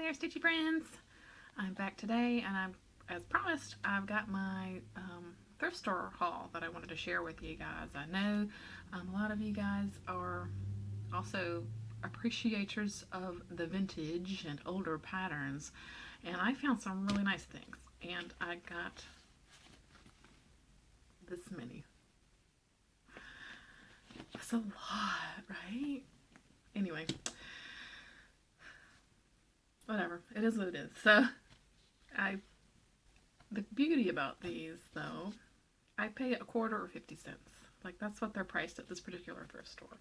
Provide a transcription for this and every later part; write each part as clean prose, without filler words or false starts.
there, Stitchy friends. I'm back today, and as promised, I've got my thrift store haul that I wanted to share with you guys. I know a lot of you guys are also appreciators of the vintage and older patterns, and I found some really nice things. And I got this many. That's a lot, right? Anyway, whatever. It is what it is. So, the beauty about these, though, I pay a quarter or 50 cents. Like, that's what they're priced at this particular thrift store.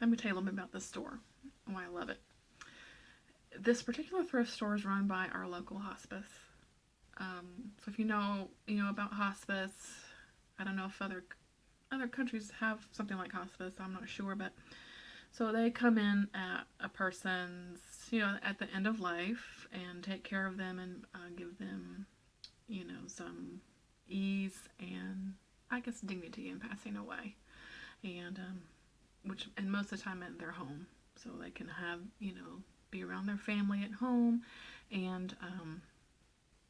Let me tell you a little bit about this store and why I love it. This particular thrift store is run by our local hospice. So if you know about hospice, I don't know if other countries have something like hospice. I'm not sure, but so they come in at a person's, at the end of life and take care of them and give them, some ease and I guess dignity in passing away, and and most of the time at their home, so they can have be around their family at home, and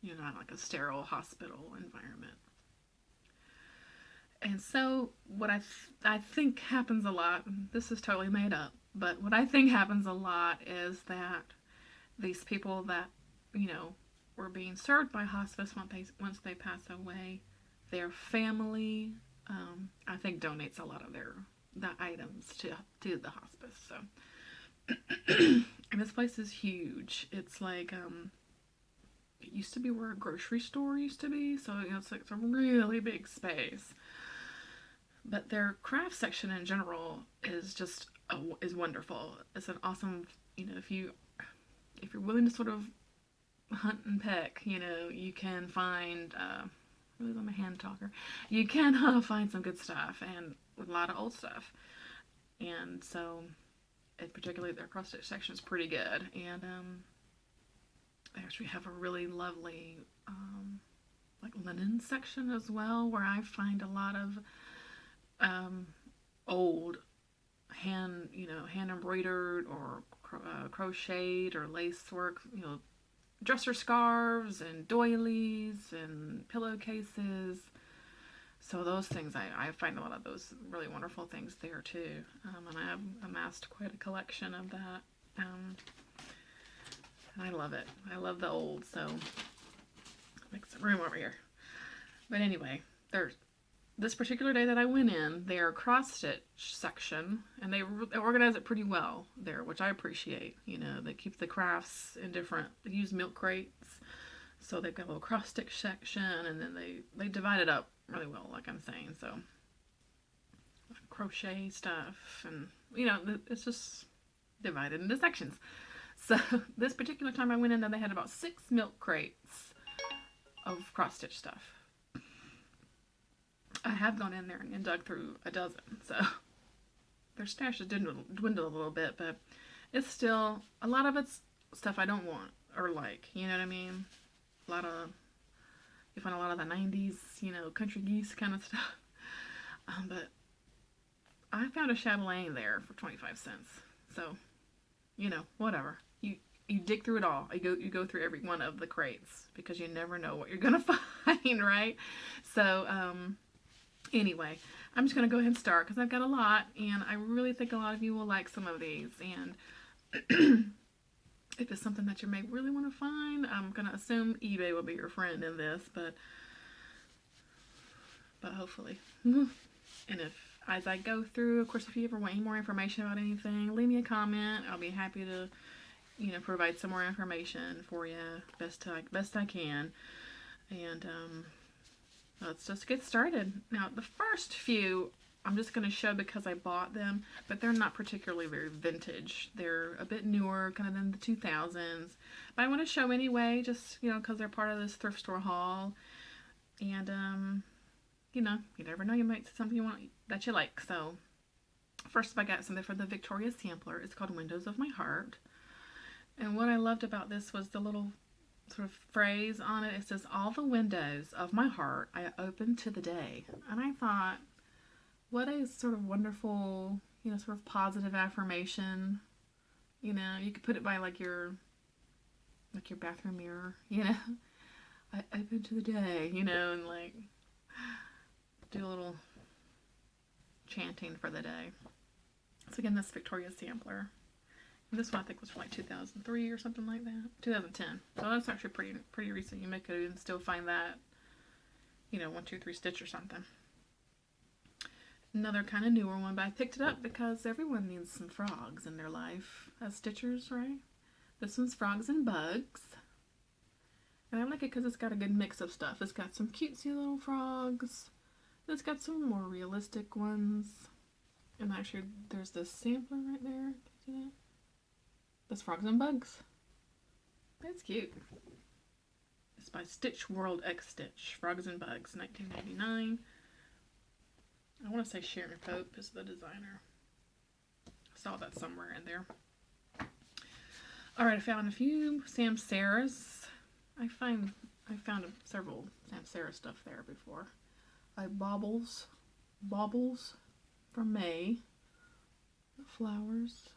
not like a sterile hospital environment. And so what I think happens a lot, this is totally made up, but what I think happens a lot is that these people that, were being served by hospice once they pass away, their family, I think, donates a lot of the items to the hospice. So, and this place is huge. It's like, it used to be where a grocery store used to be, so it's like a really big space. But their craft section in general is just is wonderful. It's an awesome, if you're willing to sort of hunt and peck, you can find really, I'm a hand talker. You can find some good stuff and a lot of old stuff. And so, particularly their cross stitch section is pretty good. And they actually have a really lovely like linen section as well, where I find a lot of old hand embroidered or crocheted or lace work, dresser scarves and doilies and pillowcases. So those things, I find a lot of those really wonderful things there too. And I have amassed quite a collection of that. And I love it. I love the old, so make some room over here. But anyway, this particular day that I went in, their cross-stitch section, and they organize it pretty well there, which I appreciate. They keep the crafts in different, they use milk crates, so they've got a little cross-stitch section, and then they divide it up really well, like I'm saying, so crochet stuff, and, it's just divided into sections. So this particular time I went in there, they had about 6 milk crates of cross-stitch stuff. I have gone in there and dug through a dozen, so their stash has dwindled a little bit, but it's still, a lot of it's stuff I don't want or like, you know what I mean? You find a lot of the 90s, country geese kind of stuff. But I found a chatelaine there for 25 cents, so, whatever. You dig through it all. You go through every one of the crates, because you never know what you're going to find, right? So, anyway, I'm just going to go ahead and start because I've got a lot, and I really think a lot of you will like some of these. And if it's something that you may really want to find, I'm going to assume eBay will be your friend in this, but hopefully. And as I go through, of course, if you ever want any more information about anything, leave me a comment. I'll be happy to, provide some more information for you best I can. And let's just get started. Now, the first few I'm just going to show because I bought them, but they're not particularly very vintage. They're a bit newer, kind of in the 2000s. But I want to show anyway, just, because they're part of this thrift store haul. And, you never know, you might see something that you like. So, first I got something for the Victoria Sampler. It's called Windows of My Heart. And what I loved about this was the little sort of phrase on it. It says, "All the windows of my heart I open to the day." And I thought, what a sort of wonderful, sort of positive affirmation, You know, you could put it by like your bathroom mirror, you know. I've been to the day, you know, and like do a little chanting for the day. So again, this Victoria sampler. And this one I think was from like 2003 or something like that. 2010. So that's actually pretty recent. You may could even still find that, you know, 123 Stitch or something. Another kind of newer one, but I picked it up because everyone needs some frogs in their life as stitchers, right? This one's Frogs and Bugs. And I like it because it's got a good mix of stuff. It's got some cutesy little frogs. It's got some more realistic ones. And actually, there's this sampler right there. Can you see that? That's Frogs and Bugs. That's cute. It's by Stitch World X Stitch. Frogs and Bugs, 1999. I want to say Sharon Pope is the designer. I saw that somewhere in there. Alright, I found a few Samsara's. I found several Samsara stuff there before. Baubles from May. Flowers.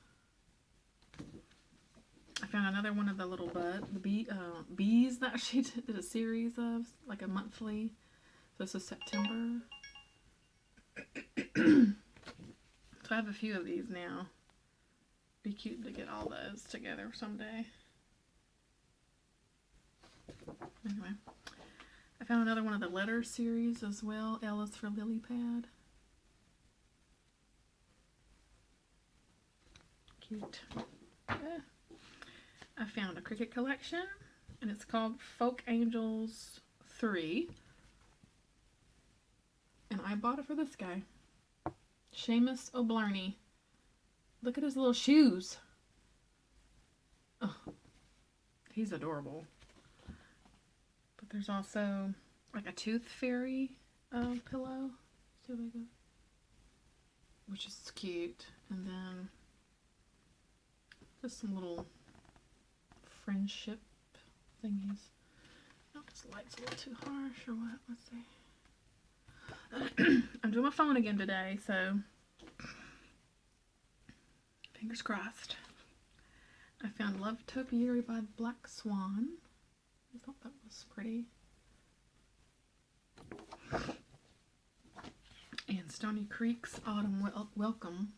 I found another one of the little bees that she did a series of, like a monthly. This is September. So I have a few of these now. Be cute to get all those together someday. Anyway, I found another one of the letter series as well. L is for Lily Pad. Cute. I found a Cricut collection, and it's called Folk Angels 3. And I bought it for this guy, Seamus O'Blarney. Look at his little shoes. Oh, he's adorable. But there's also like a tooth fairy pillow. See what I got? Which is cute. And then just some little friendship thingies. Oh, this light's a little too harsh or what? Let's see. I'm doing my phone again today, so fingers crossed. I found Love Topiary by Black Swan. I thought that was pretty. And Stony Creek's Autumn Welcome.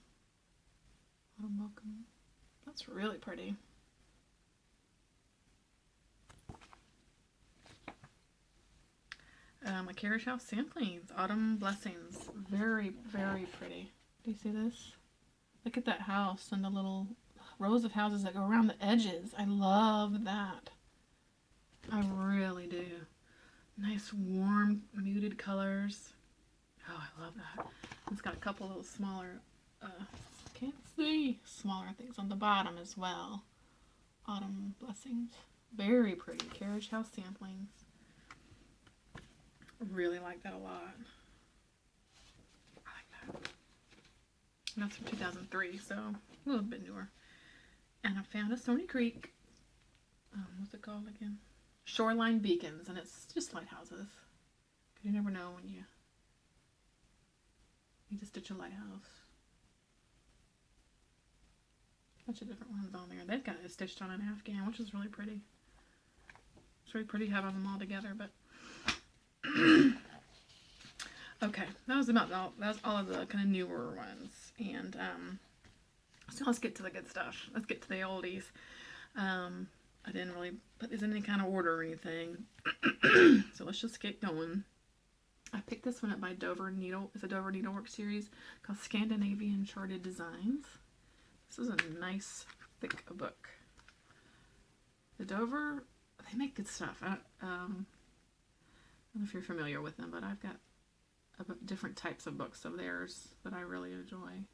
Autumn Welcome. That's really pretty. My Carriage House Samplings, Autumn Blessings. Very, very pretty. Do you see this? Look at that house and the little rows of houses that go around the edges. I love that. I really do. Nice, warm, muted colors. Oh, I love that. It's got a couple little smaller, can't see, smaller things on the bottom as well. Autumn Blessings. Very pretty. Carriage House Samplings. Really like that a lot. I like that. And that's from 2003, so a little bit newer. And I found a Stony Creek, what's it called again? Shoreline Beacons, and it's just lighthouses. Because you never know when you need to stitch a lighthouse. A bunch of different ones on there. They've got it stitched on an Afghan, which is really pretty. It's really pretty having them all together, but okay, that was all of the kind of newer ones, and so let's get to the good stuff. Let's get to the oldies. I didn't really put these in any kind of order or anything, so let's just get going. I picked this one up by Dover Needle. It's a Dover Needlework series called Scandinavian Charted Designs. This is a nice thick book. The Dover, they make good stuff. I don't know if you're familiar with them, but I've got different types of books of theirs that I really enjoy.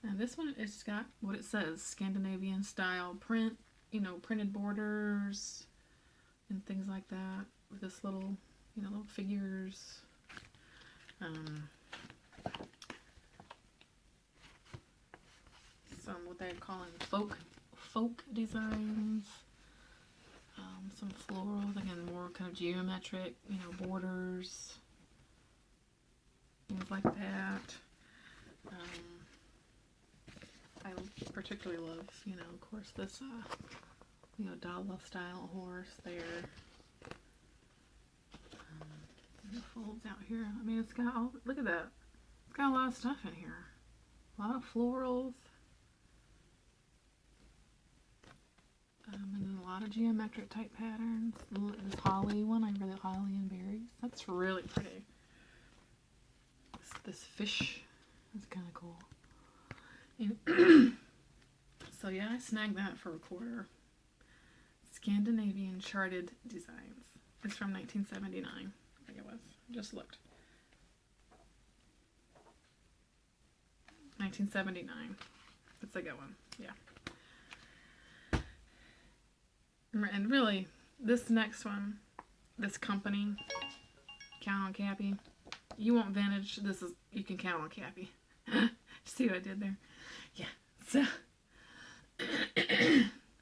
And this one, it's got what it says, Scandinavian style print, you know, printed borders and things like that with this little, you know, little figures. Some what they're calling folk designs. Some florals, again, more kind of geometric, you know, borders, things like that. I particularly love, you know, of course, this, you know, Dala style horse there. It folds out here. I mean, it's got all, look at that. It's got a lot of stuff in here. A lot of florals. And then a lot of geometric type patterns. This holly one, I really holly and berries. That's really pretty. This fish is kind of cool. And so yeah, I snagged that for $1/4. Scandinavian Charted Designs. It's from 1979. I think it was. Just looked. 1979. It's a good one. Yeah. And really, this next one, this company, Count on Cappy. You want vintage, this is, you can count on Cappy. See what I did there? Yeah. So,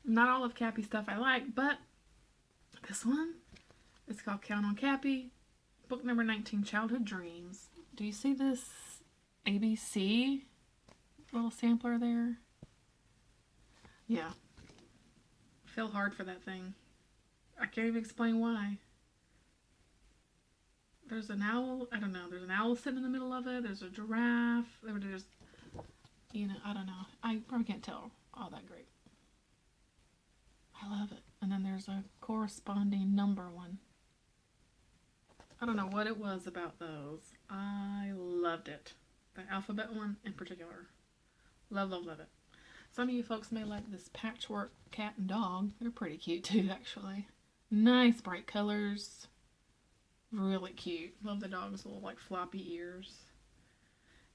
not all of Cappy's stuff I like, but this one, it's called Count on Cappy, book number 19, Childhood Dreams. Do you see this ABC little sampler there? Yeah. Feel hard for that thing. I can't even explain why. There's an owl, I don't know, there's an owl sitting in the middle of it, there's a giraffe, there's, you know, I don't know. I probably can't tell all that great. I love it. And then there's a corresponding number one. I don't know what it was about those. I loved it. The alphabet one in particular. Love, love, love it. Some of you folks may like this patchwork cat and dog. They're pretty cute too, actually. Nice bright colors. Really cute. Love the dog's little like floppy ears.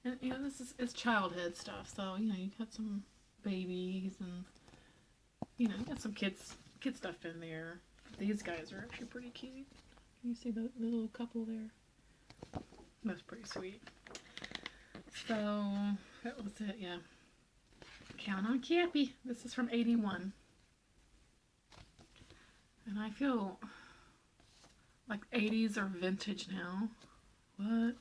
And you know, this is it's childhood stuff. So, you know, you got some babies and you know, you got some kids stuff in there. These guys are actually pretty cute. Can you see the little couple there? That's pretty sweet. So that was it, yeah. Count on Cappy. This is from 81. And I feel like 80s are vintage now. What?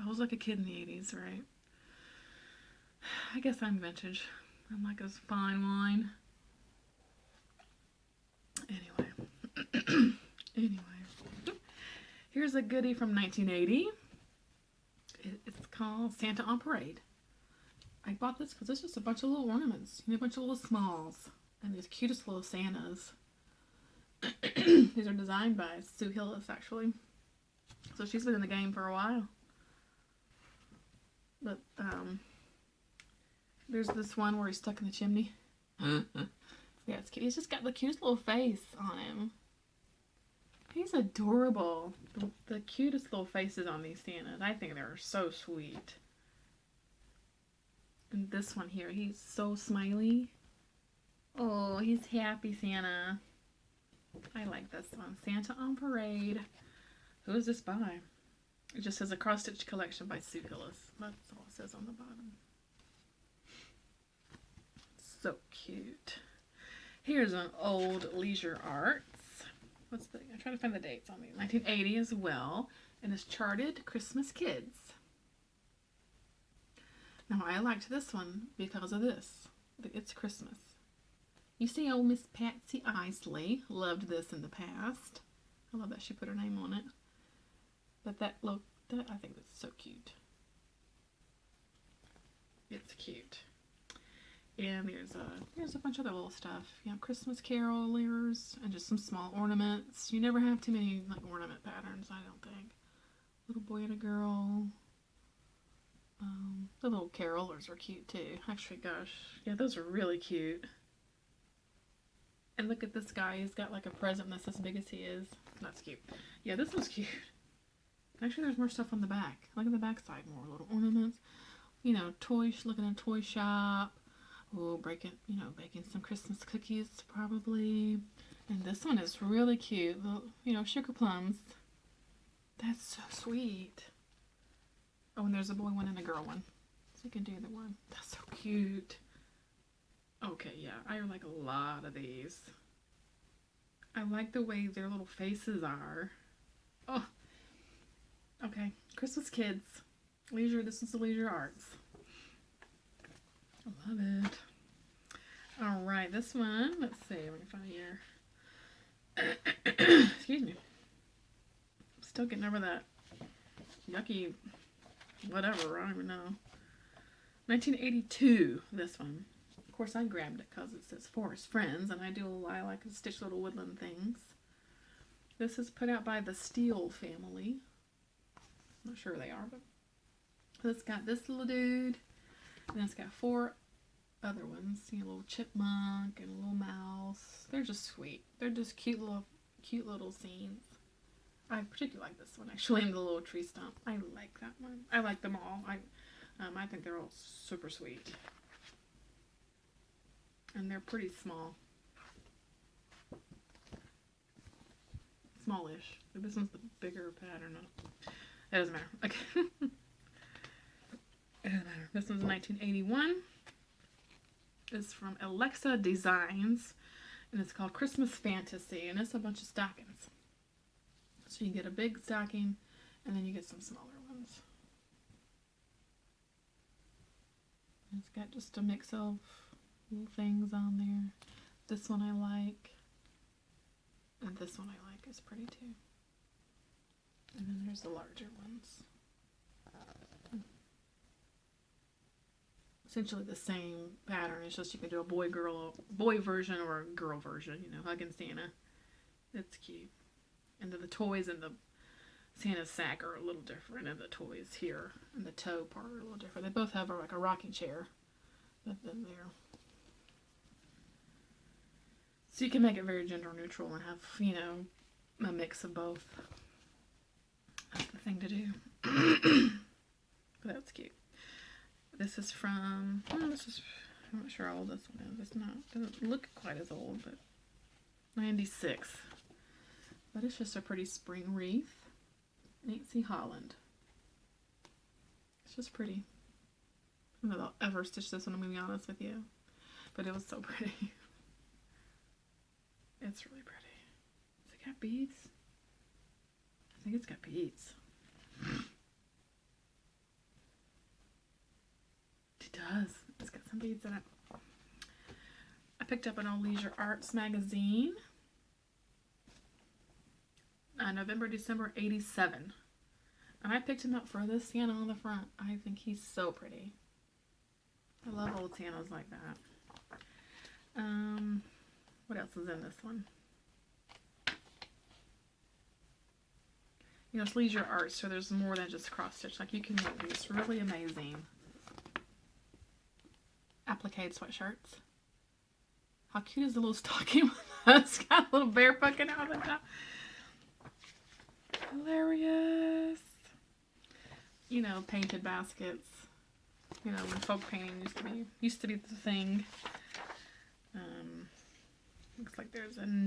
I was like a kid in the 80s, right? I guess I'm vintage. I'm like a fine wine. Anyway. Here's a goodie from 1980. It's called Santa on Parade. I bought this because it's just a bunch of little ornaments. You know, a bunch of little smalls. And these cutest little Santas. These are designed by Sue Hillis, actually. So she's been in the game for a while. But, there's this one where he's stuck in the chimney. Yeah, it's cute. He's just got the cutest little face on him. He's adorable. The cutest little faces on these Santas. I think they're so sweet. And this one here, he's so smiley. Oh, he's happy Santa. I like this one. Santa on Parade. Who is this by? It just says a cross-stitch collection by Sue Hillis. That's all it says on the bottom. So cute. Here's an old Leisure Arts. I'm trying to find the dates on these. 1980 as well. And it's Charted Christmas Kids. Now I liked this one because of this. It's Christmas. You see old Miss Patsy Isley loved this in the past. I love that she put her name on it. But that I think that's so cute. It's cute. And there's a bunch of other little stuff. You have Christmas carolers and just some small ornaments. You never have too many like ornament patterns, I don't think. Little boy and a girl. The little carolers are cute too. Actually, gosh, yeah, those are really cute. And look at this guy. He's got like a present that's as big as he is. That's cute. Yeah, this one's cute. Actually, there's more stuff on the back. Look at the back side. More little ornaments. You know, looking at a toy shop. Oh, baking some Christmas cookies, probably. And this one is really cute. You know, sugar plums. That's so sweet. Oh, and there's a boy one and a girl one. So you can do either one. That's so cute. Okay, yeah, I like a lot of these. I like the way their little faces are. Oh, okay. Christmas Kids. This is the Leisure Arts. I love it. All right, this one, let's see, let me find here. Excuse me. I'm still getting over that yucky whatever, I don't even know. 1982, this one. Of course, I grabbed it because it says Forest Friends, and I like to stitch little woodland things. This is put out by the Steele family. I'm not sure they are, but it's got this little dude, and it's got 4 other ones. You know, a little chipmunk and a little mouse. They're just sweet. They're just cute little scenes. I particularly like this one, actually, and the little tree stump. I like that one. I like them all. I think they're all super sweet. And they're pretty small. Smallish. This one's the bigger pattern. It doesn't matter. Okay. It doesn't matter. This one's 1981. It's from Alexa Designs. And it's called Christmas Fantasy. And it's a bunch of stockings. So you get a big stocking, and then you get some smaller ones. And it's got just a mix of little things on there. This one I like. And this one I like. It's pretty too. And then there's the larger ones. Essentially the same pattern. It's just you can do a boy version or a girl version. You know, hugging Santa. It's cute. And then the toys in the Santa's sack are a little different, and the toys here and the toe part are a little different. They both have like a rocking chair, but then there. So you can make it very gender neutral and have, you know, a mix of both. That's the thing to do. But that's cute. This is from, I'm not sure how old this one is. Doesn't look quite as old, but 96. But it's just a pretty spring wreath. Nancy Holland. It's just pretty. I don't know if I'll ever stitch this one, I'm going to be honest with you. But it was so pretty. It's really pretty. Has it got beads? I think it's got beads. It does. It's got some beads in it. I picked up an old Leisure Arts magazine. November, December 87. And I picked him up for this Santa on the front. I think he's so pretty. I love old Santas like that. What else is in this one? You know, it's Leisure Arts, so there's more than just cross stitch. Like, you can make these really amazing applique sweatshirts. How cute is the little stocking? It's got a little bear poking out of the top. Hilarious. You know, painted baskets. You know, when folk painting used to be the thing. Looks like there's some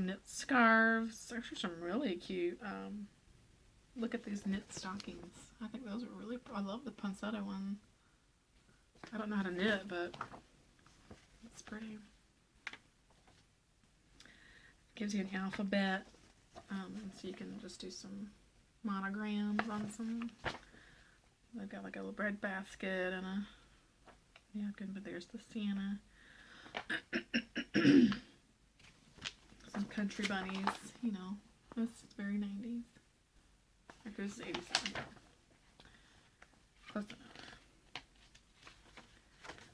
knit scarves. Actually, some really cute. Look at these knit stockings. I think those are really. I love the poinsettia one. I don't know how to knit, but it's pretty. Gives you an alphabet, so you can just do some monograms on some. They've got like a little bread basket and a, yeah, good, but there's the Santa. Some country bunnies, you know, that's very 90s. Like this is 87. Close enough.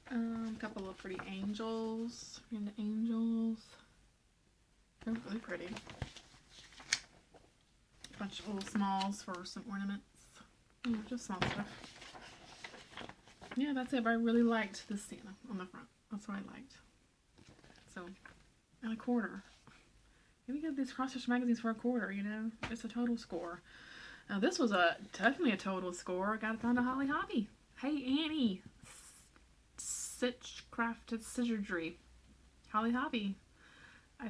A couple of pretty angels. We're into angels. They're really pretty. A bunch of little smalls for some ornaments. You know, just small stuff. Yeah, that's it. But I really liked this Santa on the front. That's what I liked. So, and a quarter. Maybe get these cross-stitch magazines for a quarter, you know. It's a total score. Now this was definitely a total score. I got it down to Holly Hobby. Hey Annie. Stitch Crafted Scissordry. Holly Hobby. I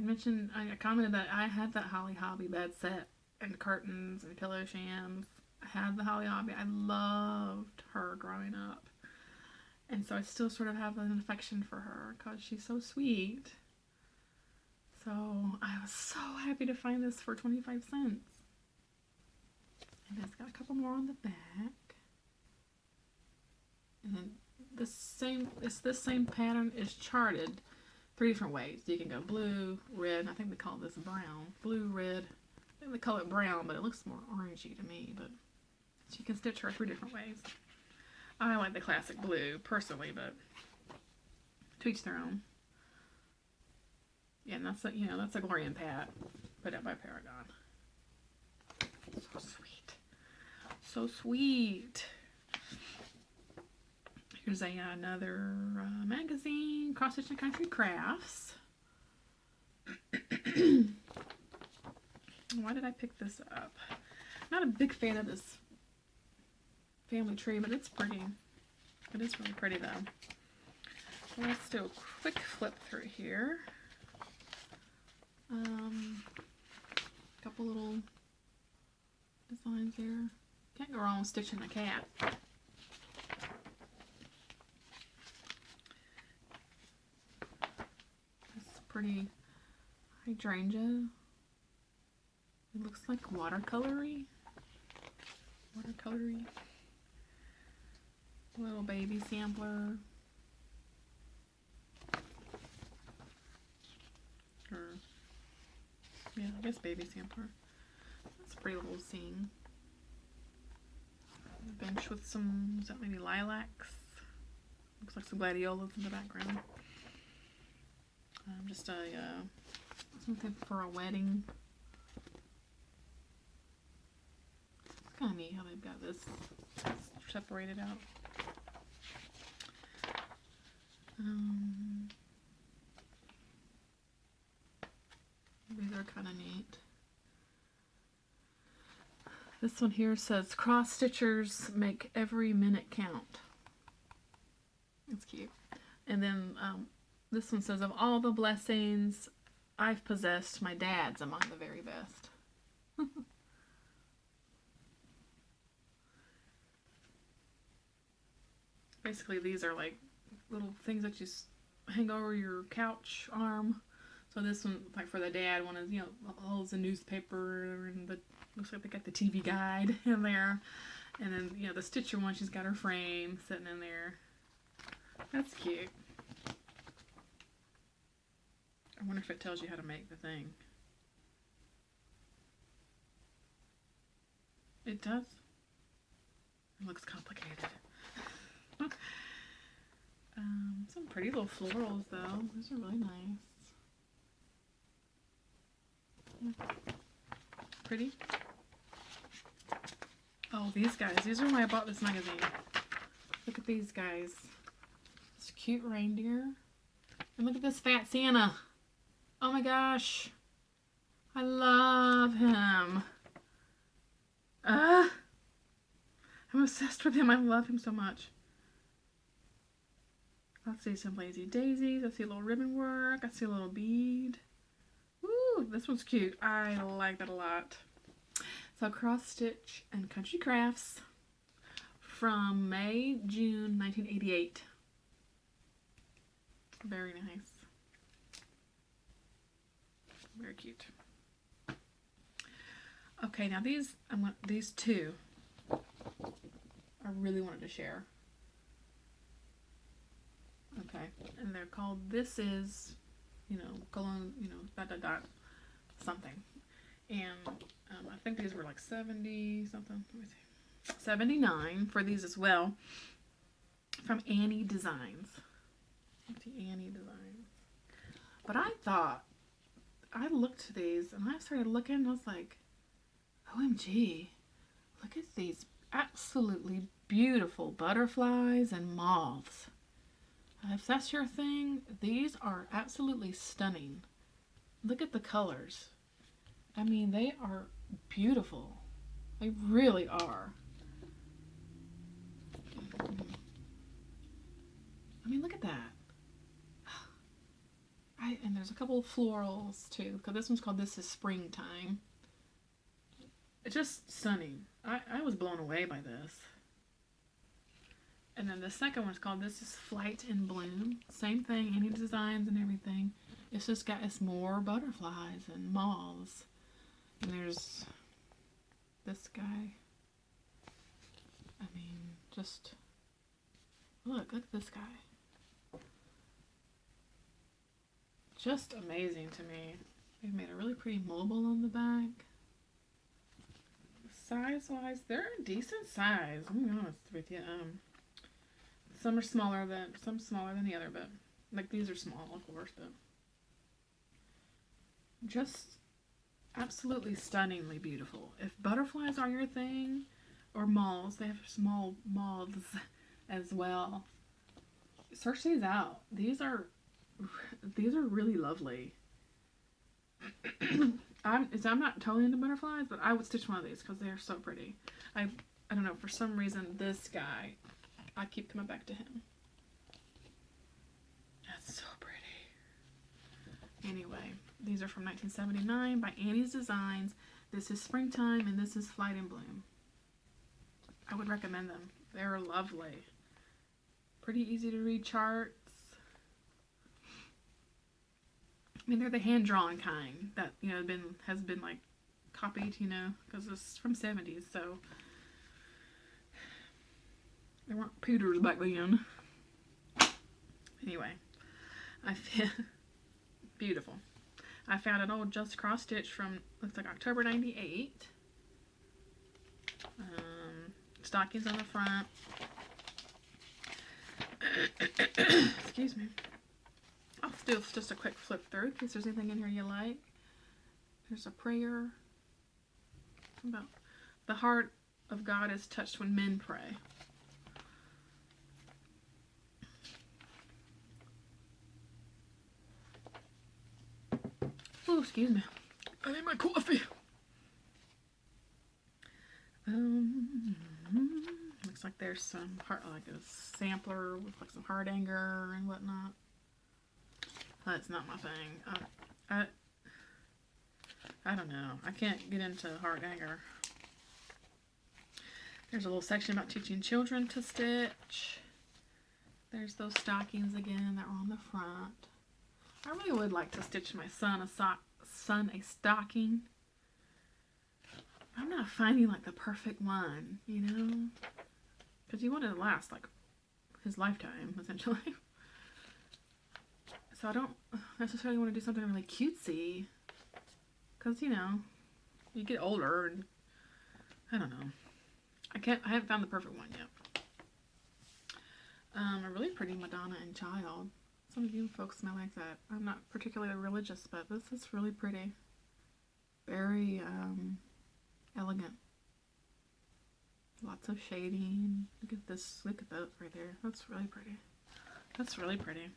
commented that I had that Holly Hobby bed set and curtains and pillow shams. I had the Holly Hobby. I loved her growing up. And so I still sort of have an affection for her because she's so sweet. So I was so happy to find this for 25 cents. And it's got a couple more on the back. And then this same pattern is charted 3 different ways. You can go blue, red, I think they call this brown. Blue, red, I think they call it brown, but it looks more orangey to me. But so you can stitch her 3 different ways. I like the classic blue personally, but to each their own. Yeah, and that's a, that's a Gloria and Pat put out by Paragon. So sweet. So sweet. Here's another magazine, Cross Stitch and Country Crafts. Why did I pick this up? Not a big fan of this family tree, but it's pretty. It is really pretty though. So let's do a quick flip through here. Couple little designs here. Can't go wrong with stitching a cat. This pretty hydrangea. It looks like watercolory. Watercolory. Little baby sampler. Or, yeah, I guess baby sampler. That's a pretty little scene. A bench with some, is that maybe lilacs? Looks like some gladiolas in the background. Just something for a wedding. It's kind of neat how they've got this separated out. These are kind of neat. This one here says, cross stitchers make every minute count. That's cute. And then this one says, of all the blessings I've possessed, my dad's among the very best. Basically, these are like little things that you hang over your couch arm. So this one, like for the dad one, is, holds a newspaper, and looks like they got the TV guide in there. And then, the stitcher one, she's got her frame sitting in there. That's cute. I wonder if it tells you how to make the thing. It does. It looks complicated. Some pretty little florals though. Those are really nice. Pretty. Oh, these guys. These are why I bought this magazine. Look at these guys. This cute reindeer. And look at this fat Santa. Oh my gosh. I love him. I'm obsessed with him. I love him so much. Let's see some lazy daisies. I see a little ribbon work. I see a little bead. Ooh, this one's cute. I like that a lot. So Cross Stitch and Country Crafts from May, June 1988. Very nice. Very cute. Okay, now these two I really wanted to share. Okay, and they're called This Is, colon, ... something. And I think these were like 70 something. Let me see. 79 for these as well. From Annie Designs. Let's see, Annie Designs. But I looked at these and I started looking and I was like, OMG, look at these absolutely beautiful butterflies and moths. If that's your thing, these are absolutely stunning. Look at the colors. I mean, they are beautiful. They really are. I mean, look at that. And there's a couple of florals too, because this one's called This Is Springtime. It's just stunning. I was blown away by this. And then the second one's called This Is Flight in Bloom. Same thing, Any Designs and everything. It's just got more butterflies and moths. And there's this guy. I mean, just Look at this guy. Just amazing to me. They've made a really pretty mobile on the back. Size-wise, they're a decent size. I'm gonna be honest with you. Some are smaller than the other, but like these are small, of course, but just absolutely stunningly beautiful. If butterflies are your thing, or moths, they have small moths as well. Search these out. These are really lovely. I'm not totally into butterflies, but I would stitch one of these because they're so pretty. I don't know, for some reason this guy, I keep coming back to him. That's so pretty. Anyway, these are from 1979 by Annie's Designs. This is Springtime and this is Flight in Bloom. I would recommend them. They're lovely. Pretty easy to read charts. I mean, they're the hand-drawn kind that, you know, has been like copied, you know, because it's from 70s, so there weren't pewters back then. Anyway, I feel beautiful. I found an old Just Cross Stitch from, looks like October 98. Stockings on the front. Excuse me. I'll do just a quick flip through in case there's anything in here you like. There's a prayer about the heart of God is touched when men pray. Oh, excuse me. I need my coffee. Looks like there's some like a sampler with like some heart anger and whatnot. That's not my thing. I don't know. I can't get into heart anger. There's a little section about teaching children to stitch. There's those stockings again that were on the front. I really would like to stitch my son a stocking. I'm not finding like the perfect one, you know? Because you want it to last like his lifetime, essentially. So I don't necessarily want to do something really cutesy. Because, you know, you get older and I don't know. I haven't found the perfect one yet. A really pretty Madonna and Child. Some of you folks may like that. I'm not particularly religious, but this is really pretty. Very elegant. Lots of shading. Look at this. Look at that right there. That's really pretty. That's really pretty.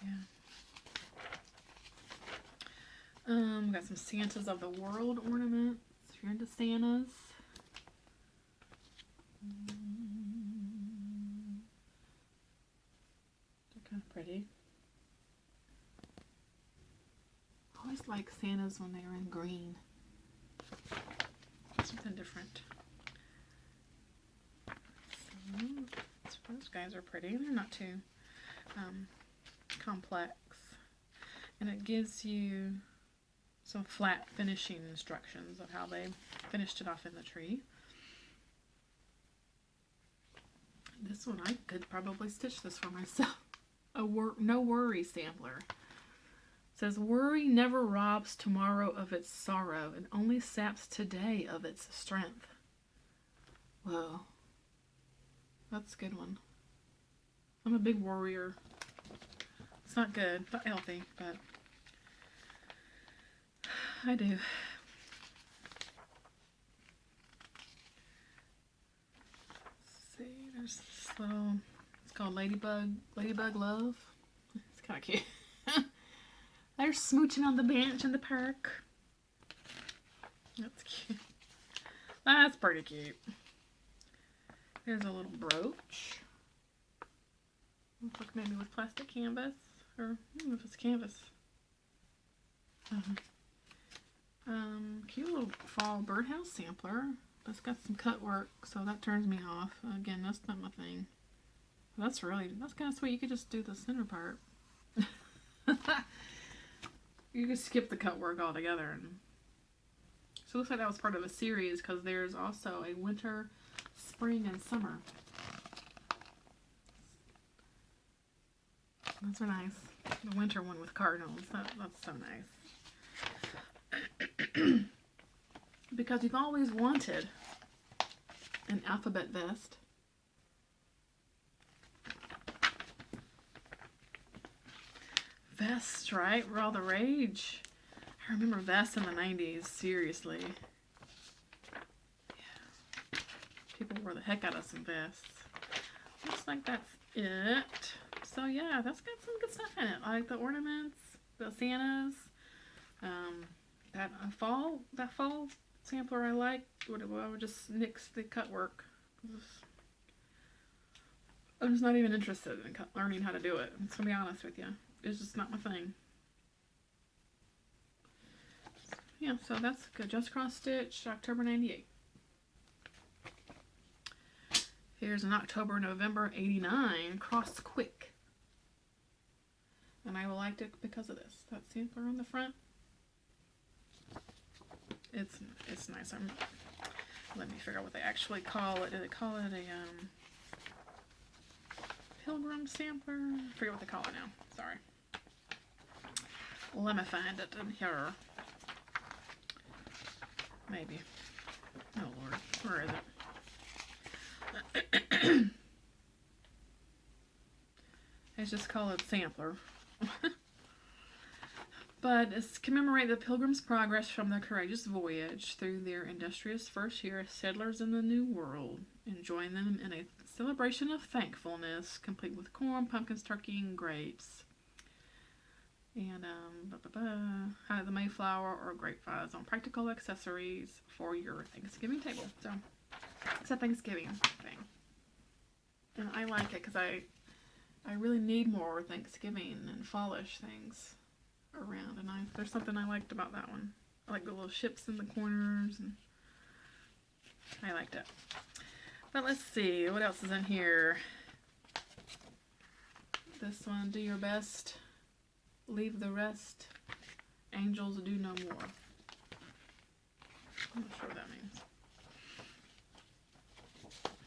Yeah. We got some Santas of the World ornaments. If you're into Santas. They're kind of pretty. I always like Santas when they are in green. Something different. So, those guys are pretty. They're not too complex. And it gives you some flat finishing instructions of how they finished it off in the tree. This one, I could probably stitch this for myself. A no worry sampler. It says, worry never robs tomorrow of its sorrow and only saps today of its strength. Whoa. That's a good one. I'm a big worrier. It's not good, not healthy, but I do. Let's see, there's this little, it's called Ladybug Love. It's kind of cute. They're smooching on the bench in the park. That's cute. That's pretty cute. There's a little brooch. Looks like maybe with plastic canvas. Or, I don't know if it's canvas. Cute little fall birdhouse sampler. That's got some cut work, so that turns me off. Again, that's not my thing. That's kind of sweet. You could just do the center part. You could skip the cut work altogether. And so it looks like that was part of a series because there's also a winter, spring, and summer Those are nice. The winter one with cardinals. That's so nice. Because you've always wanted an alphabet vest. Vests, right? Were all the rage. I remember vests in the 90s, seriously. Yeah. People wore the heck out of some vests. Looks like that's it. So yeah, that's got some good stuff in it. I like the ornaments, the Santas, that fall sampler I like. I would just nix the cut work. I'm just not even interested in learning how to do it. I'm just gonna be honest with you. It's just not my thing. Yeah, so that's good. Just cross stitch, October 98. Here's an October, November 89 cross quick. And I liked it because of this. That sampler on the front. It's nice. Let me figure out what they actually call it. Do they call it a pilgrim sampler? I forget what they call it now. Sorry. Let me find it in here. Maybe. Oh Lord, where is it? Let's just call it sampler. But it's commemorate the Pilgrim's progress from their courageous voyage through their industrious first year as settlers in the New World, and join them in a celebration of thankfulness, complete with corn, pumpkins, turkey, and grapes. And the Mayflower or grape vines on practical accessories for your Thanksgiving table. So it's a Thanksgiving thing, and I like it because I really need more Thanksgiving and fallish things around, and there's something I liked about that one. I like the little ships in the corners, and I liked it. But let's see what else is in here. This one, do your best, leave the rest, angels do no more. I'm not sure what that means.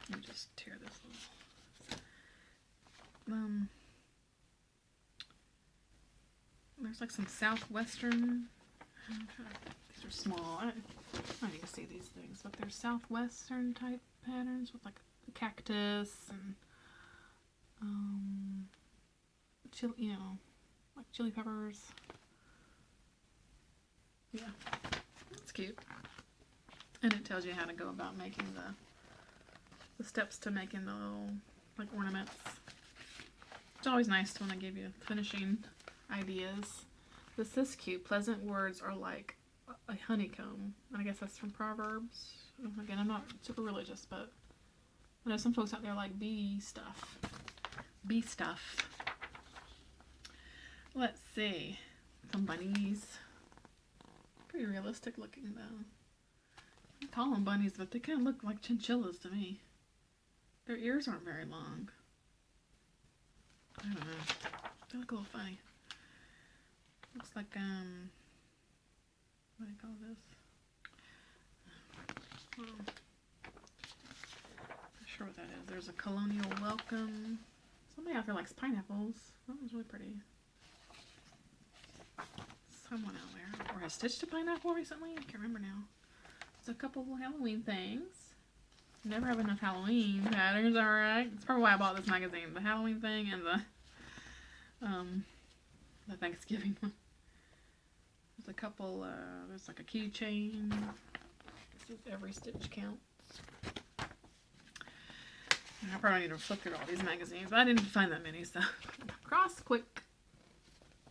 Let me just tear this little. There's like some southwestern. These are small. I don't even see these things, but they're southwestern type patterns with like a cactus and chili, like chili peppers. Yeah, it's cute, and it tells you how to go about making the steps to making the little like ornaments. It's always nice when they give you finishing ideas. This is cute. Pleasant words are like a honeycomb. And I guess that's from Proverbs. Again, I'm not super religious, but I know some folks out there like bee stuff. Bee stuff. Let's see. Some bunnies. Pretty realistic looking though. I call them bunnies, but they kind of look like chinchillas to me. Their ears aren't very long. I don't know. They look a little funny. Looks like, what do I call this? Not sure what that is. There's a colonial welcome. Somebody out there likes pineapples. That was really pretty. Someone out there. Or has stitched a pineapple recently? I can't remember now. There's a couple of Halloween things. Never have enough Halloween patterns, alright. That's probably why I bought this magazine. The Halloween thing and the Thanksgiving one. There's a couple, there's like a keychain. This is every stitch counts. I probably need to flip through all these magazines, but I didn't find that many, so. Cross quick.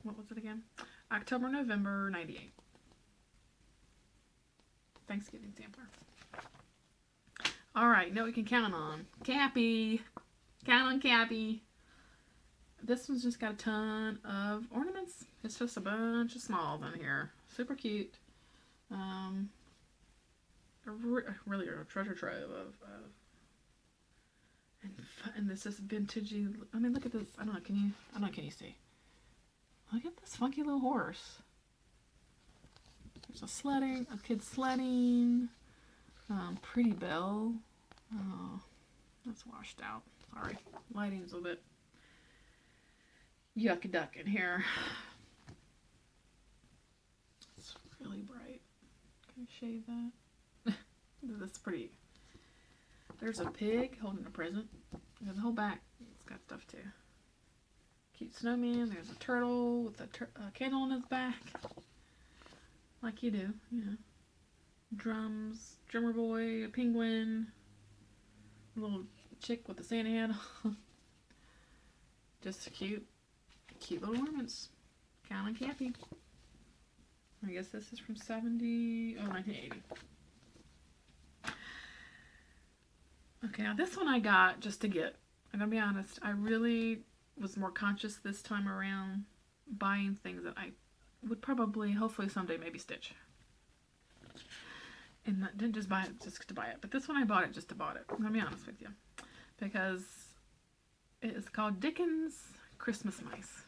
What was it again? October, November, 98. Thanksgiving sampler. Alright, know what you can count on. Cappy. Count on Cappy. This one's just got a ton of ornaments. It's just a bunch of smalls in here. Super cute. Really a treasure trove of and this is vintagey. I mean, look at this. I don't know. Can you see? Look at this funky little horse. There's a kid sledding. Pretty bell. Oh, that's washed out. Sorry, lighting's a bit yucky duck in here. It's really bright. Can I shade that? That's pretty. There's a pig holding a present. And the whole back, it's got stuff too. Cute snowman. There's a turtle with a candle on his back. Like you do, you know. Drums, drummer boy, a penguin, a little chick with a Santa hat on. Just cute little ornaments. Kind of campy. I guess this is from 1980. Okay, now this one I got just to get. I'm gonna be honest, I really was more conscious this time around buying things that I would probably, hopefully someday maybe stitch. And I didn't just buy it just to buy it. But this one I bought it just to buy it. I'm going to be honest with you. Because it is called Dickens Christmas Mice.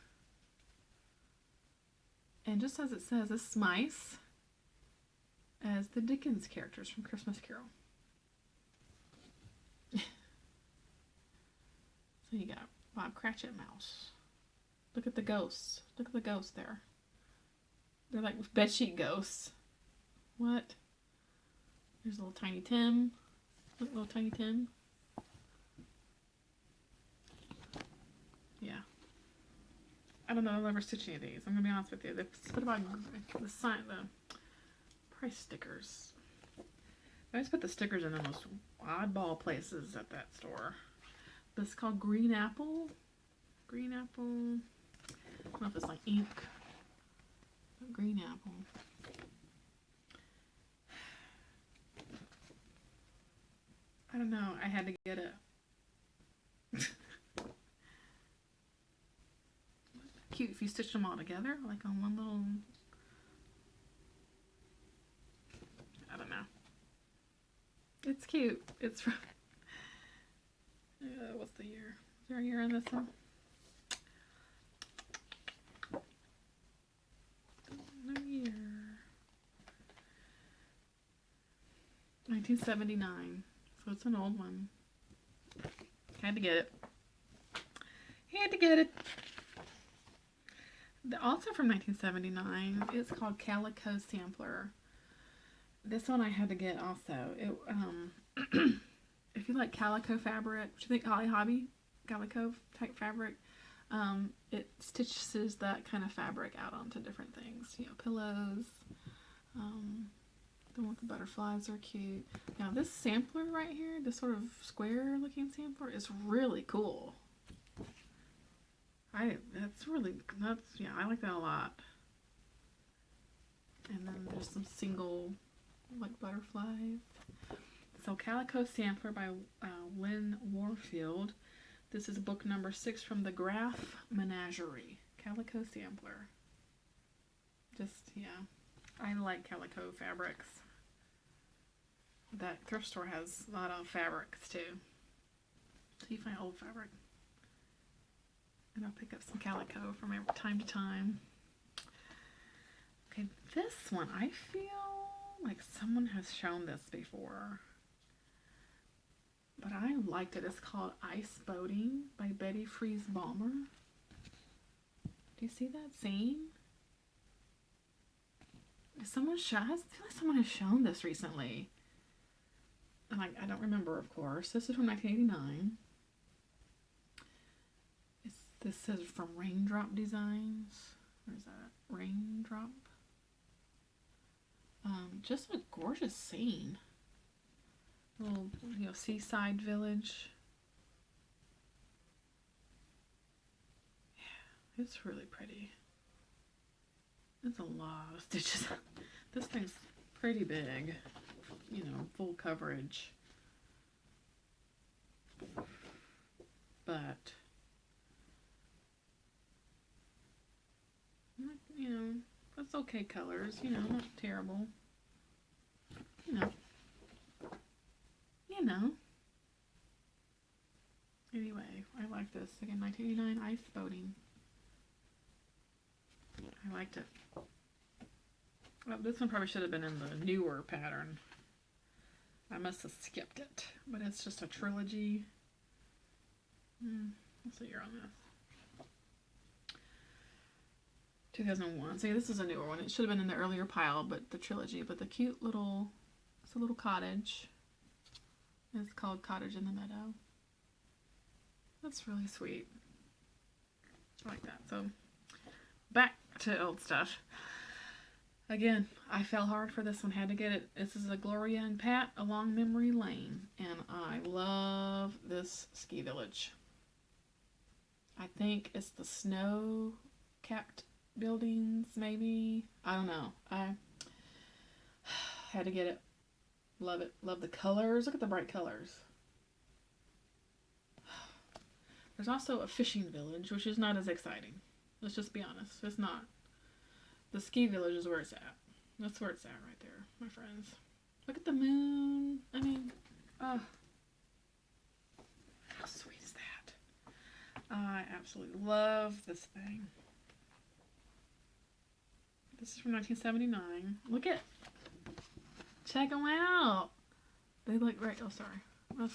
And just as it says, it's mice as the Dickens characters from Christmas Carol. So you got Bob Cratchit Mouse. Look at the ghosts. Look at the ghosts there. They're like bedsheet ghosts. What? There's little tiny Tim. Look, little tiny Tim. Yeah. I don't know. I'll never stitch any of these. I'm gonna be honest with you. What about the sign, the price stickers? I always put the stickers in the most oddball places at that store. This is called Green Apple. Green Apple. I don't know if it's like ink. Green Apple. I don't know. I had to get it. Cute if you stitch them all together, like on one little. I don't know. It's cute. It's from. What's the year? Is there a year on this one? No year. 1979. So it's an old one. Had to get it. Had to get it. Also from 1979, it's called Calico Sampler. This one I had to get also. It, if you like calico fabric, which I think Holly Hobby, calico type fabric, it stitches that kind of fabric out onto different things. You know, pillows. The one with the butterflies are cute. Now this sampler right here, this sort of square looking sampler, is really cool. Yeah, I like that a lot. And then there's some single like butterflies. So Calico Sampler by Lynn Warfield. This is book number 6 from the Graph Menagerie. Calico Sampler. Just, yeah. I like calico fabrics. That thrift store has a lot of fabrics too. So you find old fabric. And I'll pick up some calico from time to time. Okay, this one, I feel like someone has shown this before. But I liked it. It's called Ice Boating by Betty Freeze Balmer. Do you see that scene? I feel like someone has shown this recently. And I don't remember, of course. This is from 1989. This says from Raindrop Designs. Where's that? Raindrop. Just a gorgeous scene. Little, seaside village. Yeah, it's really pretty. It's a lot of stitches. This thing's pretty big. Full coverage. But it's okay colors, not terrible. Anyway, I like this. Again, 1989 Ice Boating. I liked it. Well, this one probably should have been in the newer pattern. I must have skipped it. But it's just a trilogy. What's the year on this? 2001. See, this is a newer one. It should have been in the earlier pile, but the trilogy. But the cute little, it's a little cottage. It's called Cottage in the Meadow. That's really sweet. I like that. So, back to old stuff. Again, I fell hard for this one. Had to get it. This is a Gloria and Pat Along Memory Lane. And I love this ski village. I think it's the snow-capped buildings, maybe. I don't know. I had to get it. Love it. Love the colors. Look at the bright colors. There's also a fishing village, which is not as exciting. Let's just be honest. It's not. The ski village is where it's at. That's where it's at right there, my friends. Look at the moon. I mean, oh. How sweet is that? I absolutely love this thing. This is from 1979. Look at. Check them out. They look great. Oh, sorry. That's,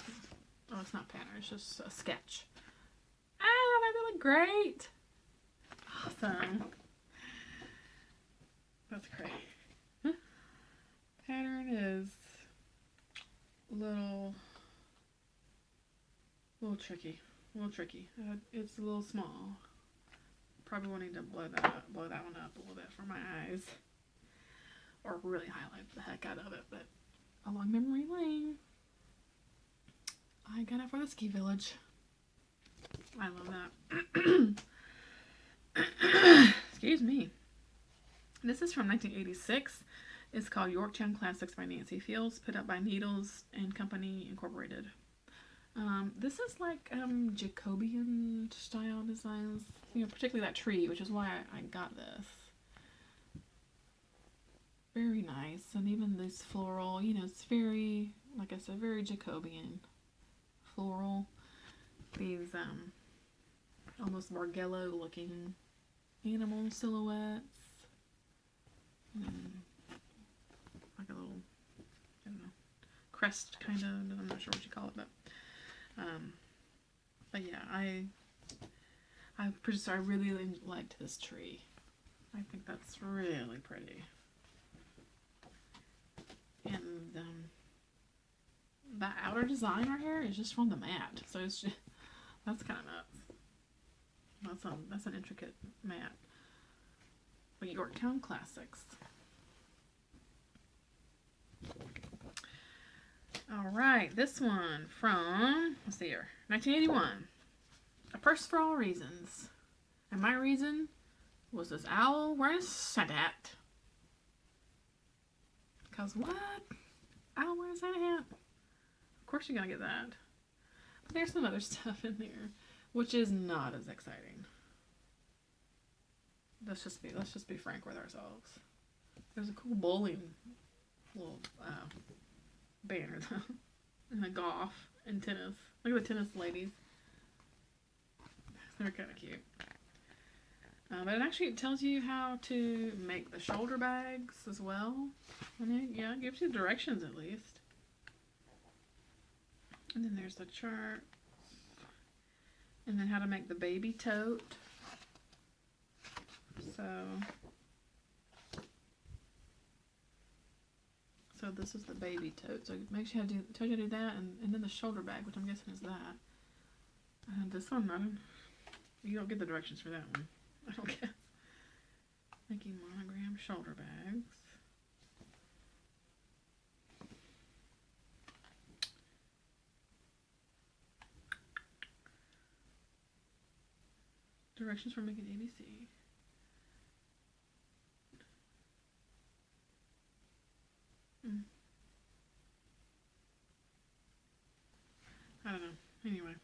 oh, it's not pattern. It's just a sketch. Ah, they look great. Awesome. That's great. Pattern is a little tricky. It's a little small. Probably will need to blow that one up a little bit for my eyes. Or really highlight the heck out of it. But Along Memory Lane. I got it for the ski village. I love that. Excuse me. This is from 1986. It's called Yorktown Classics by Nancy Fields, put up by Needles and Company Incorporated. This is like Jacobean style designs, you know, particularly that tree, which is why I got this. Very nice, and even this floral, you know, it's very, like I said, very Jacobean floral. These almost Bargello looking animal silhouettes. Like a little, I don't know, crest kind of. I'm not sure what you call it, but yeah, I really liked this tree. I think that's really pretty, and that outer design right here is just from the mat, so it's just, that's kind of nuts. That's an intricate mat. But Yorktown Classics. Alright, this one from, let's see here, 1981. A Purse for All Reasons. And my reason was this owl wearing a Santa hat. Because what? Owl wearing a Santa hat? Of course you're going to get that. But there's some other stuff in there, which is not as exciting. Let's just be frank with ourselves. There's a cool bowling little banner though, and a golf and tennis. Look at the tennis ladies. They're kind of cute. But it actually tells you how to make the shoulder bags as well. And it gives you directions at least. And then there's the chart. And then how to make the baby tote. So this is the baby tote. So it makes you tells you how to do that, and then the shoulder bag, which I'm guessing is that. And this one, you don't get the directions for that one. I don't guess. Making monogram shoulder bags. Directions for making ABC. I don't know. Anyway.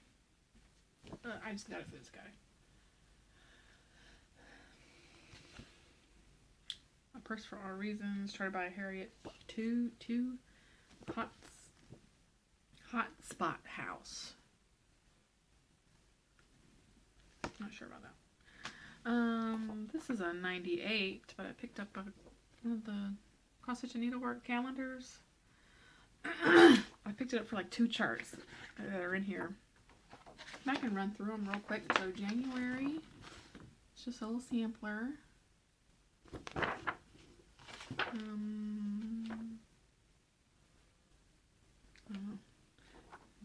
I just got it for this guy. A Purse for All Reasons, started by Harriet Two Hot Spot House. Not sure about that. This is a 98, but I picked up one of the cross stitch and needlework calendars. I picked it up for like 2 charts that are in here. I can run through them real quick. So January, it's just a little sampler.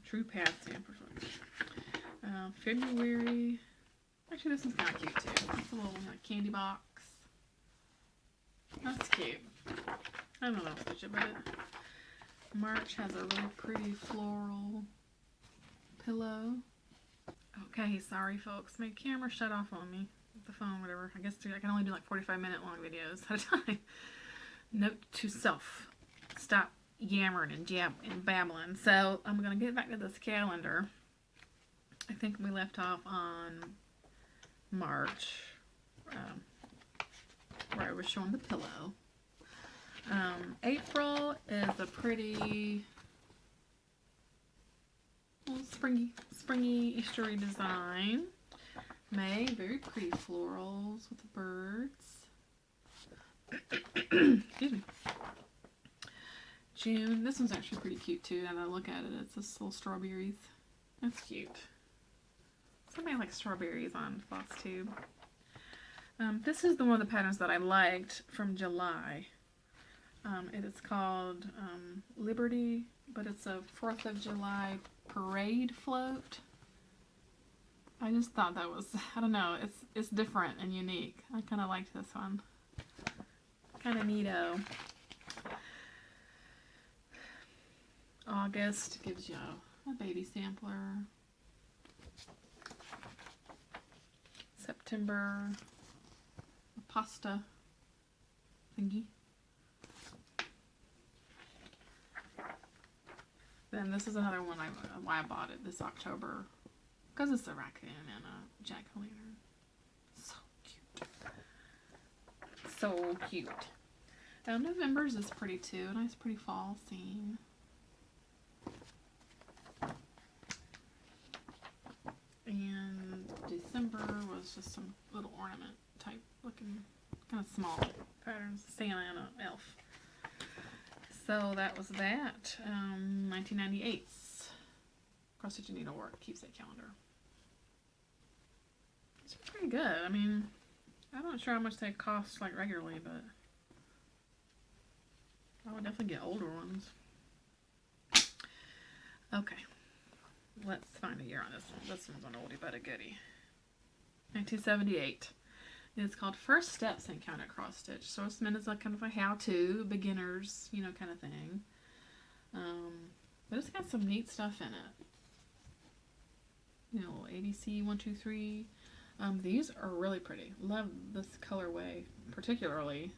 True pad stamp or something. February. Actually, this one's kind of cute too. It's a little like candy box. That's cute. I don't know what to stitch about it. March has a really pretty floral pillow. Okay, sorry folks. My camera shut off on me. The phone, whatever. I guess I can only do like 45-minute long videos at a time. Note to self. Stop yammering and babbling. So I'm going to get back to this calendar. I think we left off on March, where I was showing the pillow. April is a pretty little springy Eastery design. May, very pretty florals with the birds. Excuse me. June, this one's actually pretty cute too. Now that I look at it, it's just little strawberries. That's cute. Somebody likes strawberries on Floss Tube. This is one of the patterns that I liked from July. It is called Liberty, but it's a 4th of July parade float. I just thought that was, I don't know, it's different and unique. I kind of liked this one. Kind of neato. August gives you a baby sampler. September, a pasta thingy. Then this is another one why I bought it this October. Because it's a raccoon and a jack-o'-lantern. So cute. So cute. November's is pretty too. A nice pretty fall scene. And December was just some little ornament type looking, kind of small patterns. Santa and an elf. So that was that. 1998's Cross Stitching Needlework Keepsake Calendar. It's pretty good. I mean, I'm not sure how much they cost like regularly, but I would definitely get older ones. Okay, let's find a year on this one. This one's an oldie but a goodie. 1978. It's called First Steps in Counter Cross Stitch. So it's meant as like kind of a how-to, beginners, you know, kind of thing. But it's got some neat stuff in it. You know, ABC 1, 2, 3. These are really pretty. Love this colorway particularly.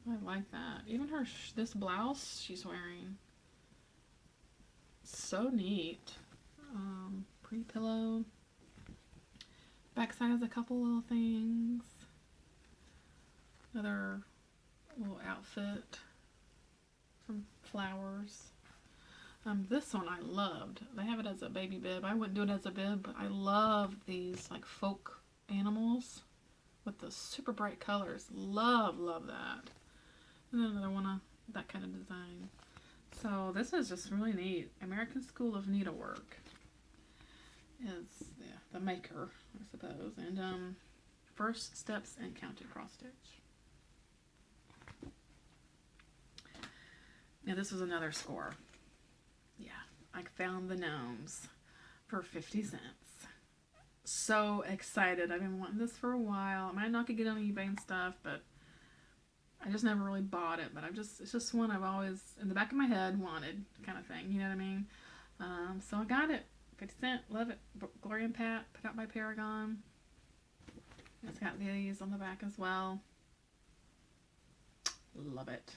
I like that. Even her this blouse she's wearing. So neat. Pretty pillow. Backside has a couple little things. Another little outfit. Some flowers. This one I loved. They have it as a baby bib. I wouldn't do it as a bib, but I love these like folk animals with the super bright colors. Love that. And then another one of that kind of design. So this is just really neat. American School of Needlework is the maker, I suppose. And First Steps in Counted Cross Stitch. Now this was another score. Yeah, I found the gnomes for 50 cents. So excited. I've been wanting this for a while. I might not could get on eBay and stuff, but I just never really bought it. But it's just one I've always, in the back of my head, wanted kind of thing. You know what I mean? So I got it. 50 cents. Love it. Gloria and Pat, put out by Paragon. It's got these on the back as well. Love it.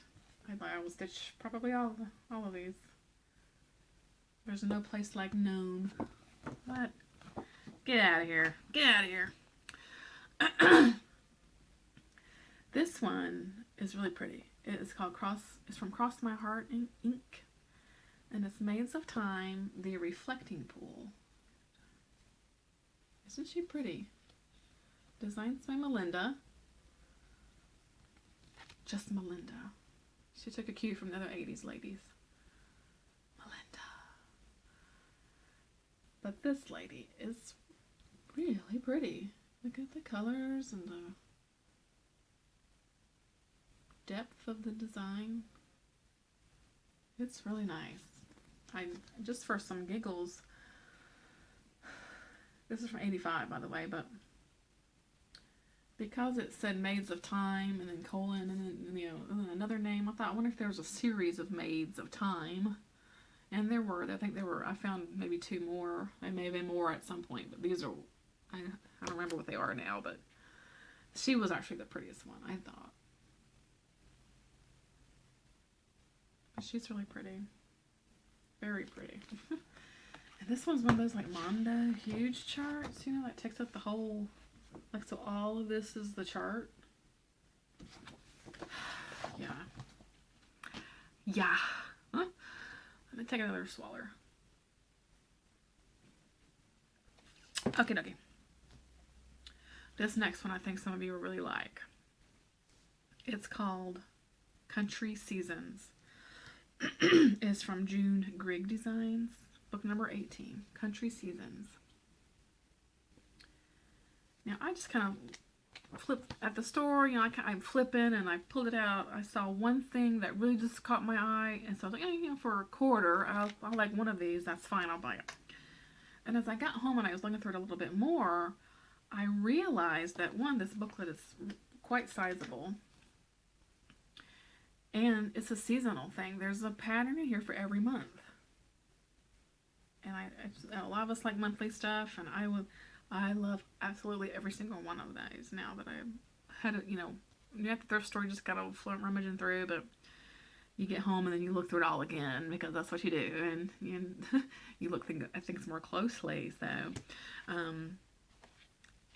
I will stitch probably all of these. There's no place like gnome. What? Get out of here. Get out of here. This one is really pretty. It's called it's from Cross My Heart Ink. And it's Maids of Time, the Reflecting Pool. Isn't she pretty? Designed by Melinda. Just Melinda. She took a cue from the other 80s ladies. Melinda. But this lady is really pretty. Look at the colors and depth of the design. It's really nice. I just for some giggles. This is from '85, by the way, but because it said Maids of Time and then colon and then, you know, and then another name, I thought, I wonder if there was a series of Maids of Time. And there were. I think there were. I found maybe 2 more. There may have been more at some point, but these are, I don't remember what they are now, but she was actually the prettiest one, I thought. She's really pretty. Very pretty. And this one's one of those like Mondo huge charts, you know, that takes up the whole, like, so all of this is the chart. Yeah. Yeah. Huh? Let me take another swaller. Okay. This next one I think some of you will really like. It's called Country Seasons. It's from June Grigg Designs, book number 18, Country Seasons. Now I just kind of flipped at the store, you know, I'm flipping and I pulled it out. I saw one thing that really just caught my eye, and so I was like, oh, you know, for a quarter, I'll like one of these, that's fine, I'll buy it. And as I got home and I was looking through it a little bit more, I realized that one, this booklet is quite sizable. And it's a seasonal thing. There's a pattern in here for every month. And a lot of us like monthly stuff, and I love absolutely every single one of those now that I had it, you know, you're at the thrift store, you just gotta rummaging through, but you get home and then you look through it all again because that's what you do, and you look at things more closely. So,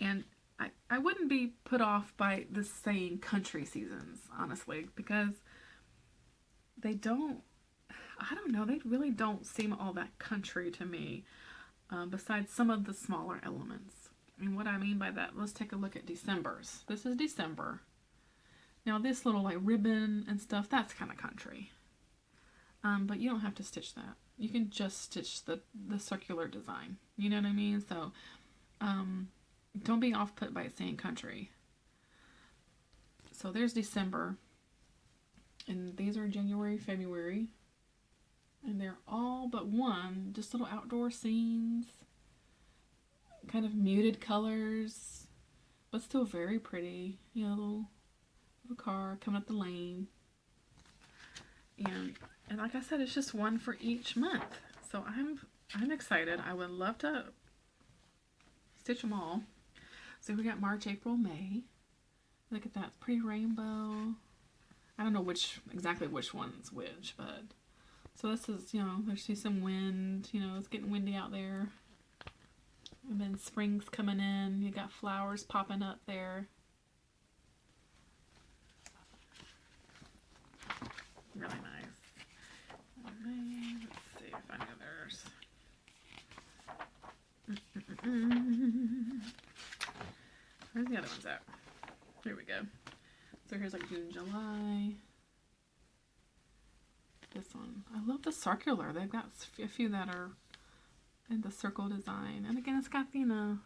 and I wouldn't be put off by this saying Country Seasons, honestly, because they don't, I don't know, they really don't seem all that country to me, besides some of the smaller elements. And what I mean by that, let's take a look at December's. This is December. Now this little like ribbon and stuff, that's kind of country. But you don't have to stitch that. You can just stitch the circular design. You know what I mean? So don't be off put by it saying country. So there's December. And these are January, February. And they're all but one, just little outdoor scenes. Kind of muted colors, but still very pretty. You know, little car coming up the lane. And like I said, it's just one for each month. So I'm excited. I would love to stitch them all. So we got March, April, May. Look at that pretty rainbow. I don't know exactly which one's which, but so this is, you know, there's some wind, you know, it's getting windy out there. And then spring's coming in. You got flowers popping up there. Really nice. Let's see if I know theirs. Where's the other ones at? Here we go. So here's like June, July. This one. I love the circular. They've got a few that are in the circle design. And again, it's got, you know,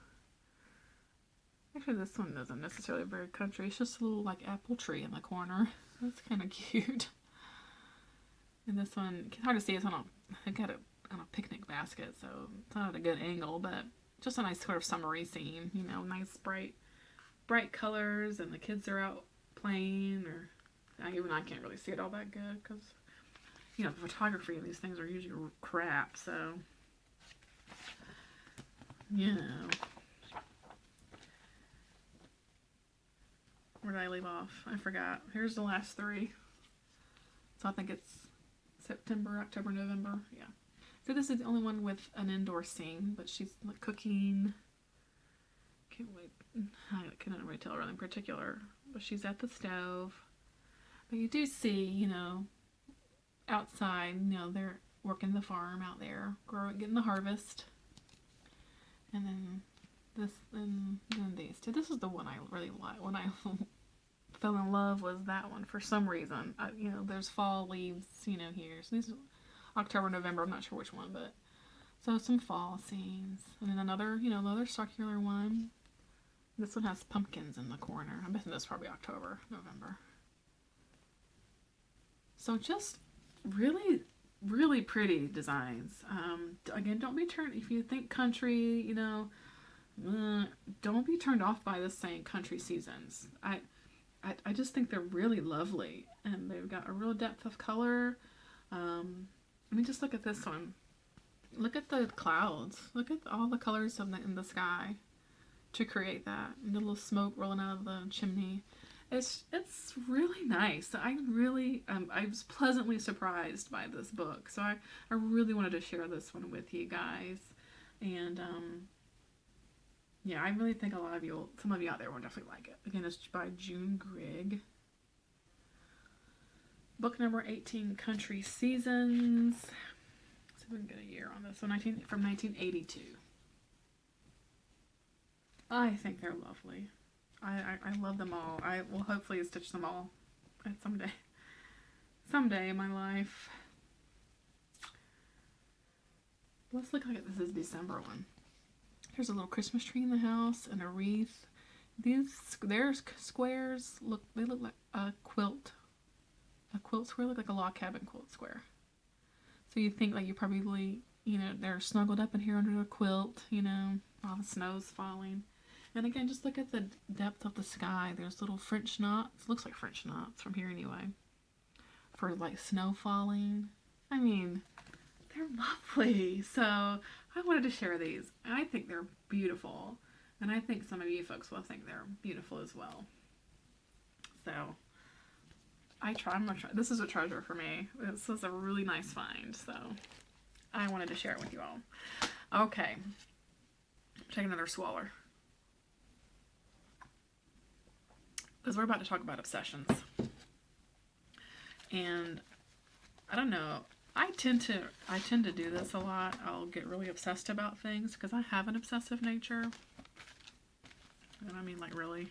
actually this one isn't necessarily very country. It's just a little like apple tree in the corner. That's kind of cute. And this one, it's hard to see, it's I got it on a picnic basket, so it's not at a good angle, but just a nice sort of summery scene, you know, nice bright colors, and the kids are out playing, or even I can't really see it all that good, because, you know, the photography of these things are usually crap, so, you know. Where did I leave off? I forgot. Here's the last 3. So I think it's September, October, November. Yeah. So this is the only one with an indoor scene, but she's like cooking. Can't wait. I cannot really tell her in particular, but she's at the stove. But you do see, you know, outside, you know, they're working the farm out there, getting the harvest. And then this, and then these two. This is the one I really like. When I fell in love was that one for some reason. You know, there's fall leaves, you know, here. So these are October, November. I'm not sure which one, but so some fall scenes. And then another, you know, another circular one. This one has pumpkins in the corner. I'm guessing this is probably October, November. So just really, really pretty designs. Again, don't be turned, if you think country, don't be turned off by this saying country seasons. I just think they're really lovely, and they've got a real depth of color. I mean, just look at this one. Look at the clouds. Look at all the colors in the sky to create that. And the little smoke rolling out of the chimney. It's really nice. I was pleasantly surprised by this book. So I really wanted to share this one with you guys. And yeah, I really think some of you out there will definitely like it. Again, it's by June Grigg. Book number 18, Country Seasons. Let's see if we can get a year on this one. From 1982. I think they're lovely. I love them all. I will hopefully stitch them all at someday in my life. Let's look like this is December one. There's a little Christmas tree in the house and a wreath. Their squares look like a quilt. A quilt square look like a log cabin quilt square. So you think like you probably, they're snuggled up in here under a quilt, all the snow's falling. And again, just look at the depth of the sky. There's little French knots. Looks like French knots from here anyway. For like snow falling. I mean, they're lovely. So I wanted to share these. I think they're beautiful. And I think some of you folks will think they're beautiful as well. So I'm gonna try. This is a treasure for me. This is a really nice find. So I wanted to share it with you all. Okay. Take another swaller. Because we're about to talk about obsessions. And I don't know, I tend to do this a lot. I'll get really obsessed about things because I have an obsessive nature. And I mean like really.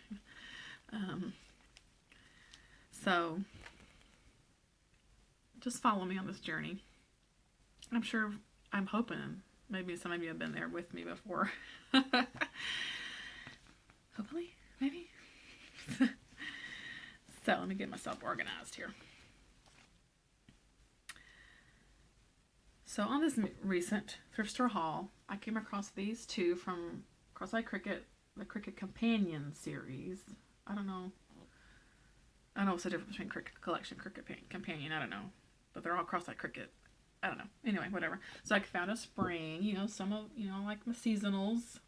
So just follow me on this journey. I'm hoping maybe some of you have been there with me before. Hopefully, maybe. So let me get myself organized here. So on this recent Thrift Store Haul, I came across these two from Cross-Eyed Cricut, the Cricut Companion series. I don't know what's the difference between Cricut Collection, Cricut Companion, I don't know. But they're all Cross-Eyed Cricut. I don't know. Anyway, whatever. So I found a spring, some of, like my seasonals.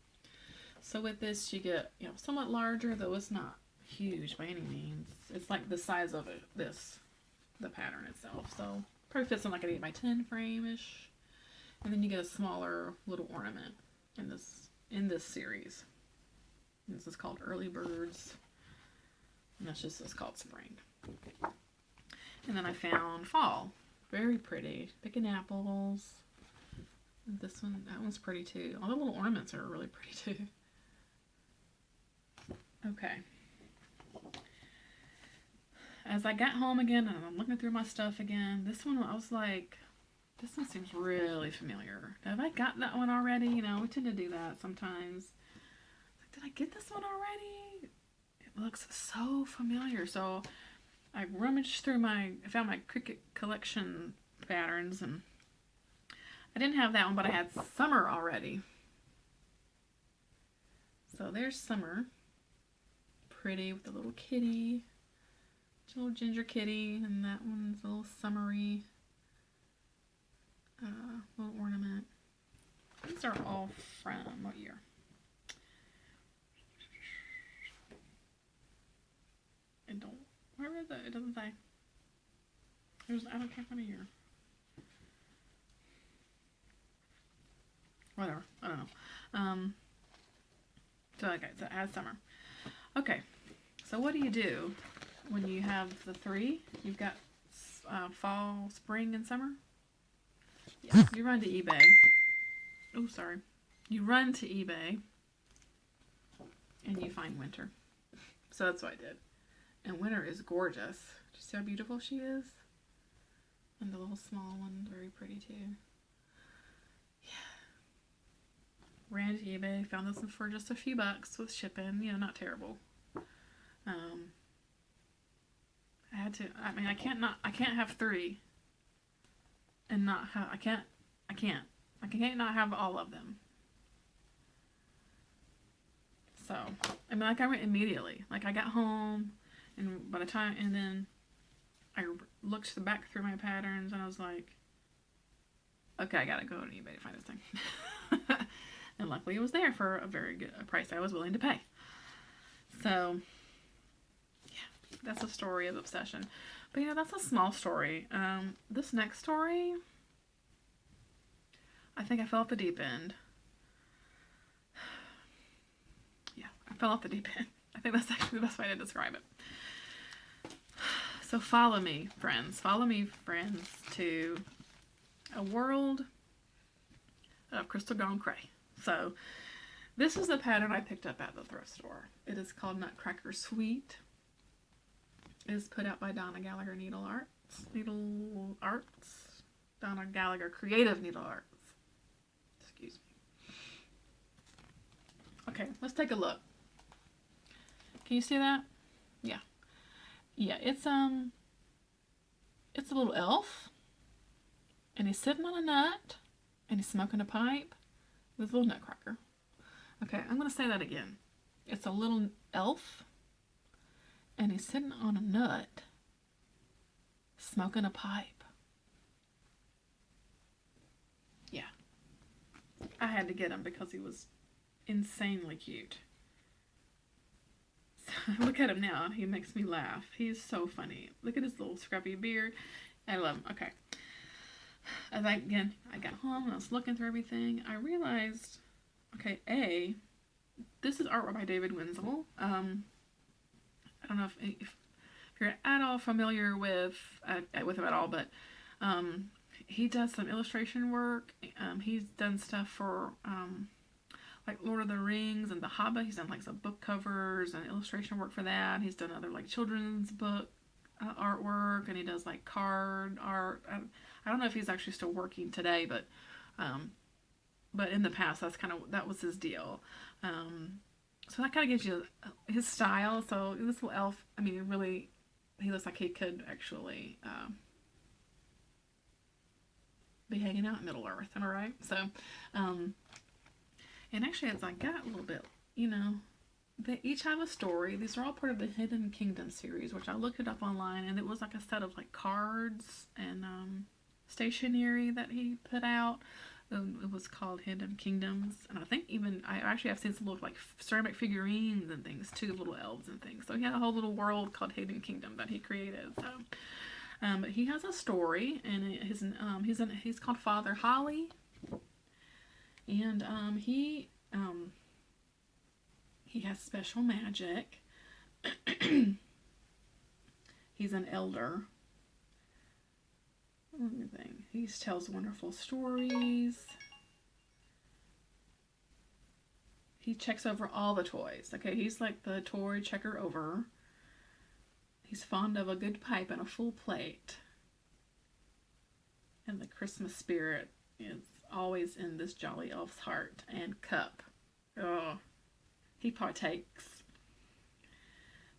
So with this, you get, somewhat larger, though it's not huge by any means. It's like the size of the pattern itself. So probably fits in like an 8x10 frame-ish. And then you get a smaller little ornament in this series. And this is called Early Birds. And it's called Spring. And then I found Fall. Very pretty. Picking apples. And that one's pretty too. All the little ornaments are really pretty too. Okay. As I got home again and I'm looking through my stuff again, this one I was like, this one seems really familiar. Have I got that one already? We tend to do that sometimes. Like, did I get this one already? It looks so familiar. So I rummaged through I found my Cricut collection patterns, and I didn't have that one, but I had Summer already. So there's Summer. Pretty with the little kitty. Little ginger kitty, and that one's a little summery little ornament. These are all from what year? Where is it? It doesn't say. I can't find a year. Whatever. I don't know. So okay, so it has summer. Okay, so what do you do when you have the three? You've got fall, spring, and summer. Yeah, you run to eBay. Oh, sorry. You run to eBay and you find winter. So that's what I did. And winter is gorgeous. Do you see how beautiful she is? And the little small one, very pretty too. Yeah. Ran to eBay, found this one for just a few bucks with shipping. Not terrible. I had to. I mean, I can't have 3 and not have. I can't not have all of them. So, I mean, like I went immediately. Like I got home, and by the time, and then I looked back through my patterns, and I was like, okay, I gotta go to eBay to find this thing. And luckily, it was there for a very good price I was willing to pay. So, yeah, that's a story of obsession. But you know, that's a small story. This next story, I think I fell off the deep end. Yeah, I fell off the deep end. I think that's actually the best way to describe it. So follow me, friends. Follow me, friends, to a world of crystal gone cray. So this is the pattern I picked up at the thrift store. It is called Nutcracker Sweet. It is put out by Donna Gallagher Needle Arts. Donna Gallagher Creative Needle Arts. Excuse me. Okay, let's take a look. Can you see that? Yeah. Yeah, it's a little elf, and he's sitting on a nut, and he's smoking a pipe with a little nutcracker. Okay, I'm going to say that again. It's a little elf, and he's sitting on a nut, smoking a pipe. Yeah. I had to get him because he was insanely cute. So, look at him now. He makes me laugh. He's so funny. Look at his little scruffy beard. I love him. Okay. As I got home and I was looking through everything. I realized, okay, this is artwork by David Wenzel. I don't know if you're at all familiar with him at all, but he does some illustration work. He's done stuff for like Lord of the Rings and The Hobbit. He's done like some book covers and illustration work for that. He's done other like children's book artwork, and he does like card art. I don't know if he's actually still working today, but in the past, that was his deal. So that kind of gives you his style. So this little elf, I mean, really, he looks like he could actually be hanging out in Middle Earth. Am I right? So, and actually, as I got a little bit, you know, they each have a story. These are all part of the Hidden Kingdom series, which I looked it up online, and it was like a set of like cards and stationery that he put out. It was called Hidden Kingdoms, and I think I actually have seen some little like ceramic figurines and things too, little elves and things. So he had a whole little world called Hidden Kingdom that he created. So, but he has a story, and he's called Father Holly, and he has special magic. He's an elder. He tells wonderful stories. He checks over all the toys. Okay, he's like the toy checker over. He's fond of a good pipe and a full plate. And the Christmas spirit is always in this jolly elf's heart and cup. Oh, he partakes.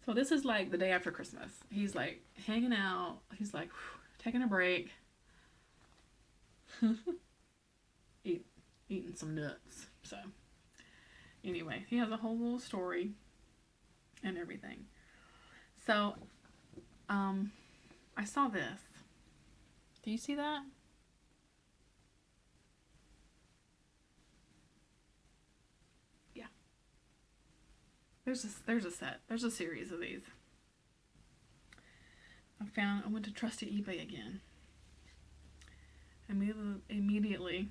So this is like the day after Christmas. He's like hanging out. He's like taking a break. Eating some nuts. So anyway, he has a whole little story and everything. So I saw this. Do you see that? Yeah. There's a set. There's a series of these. I went to trusty eBay again. Immediately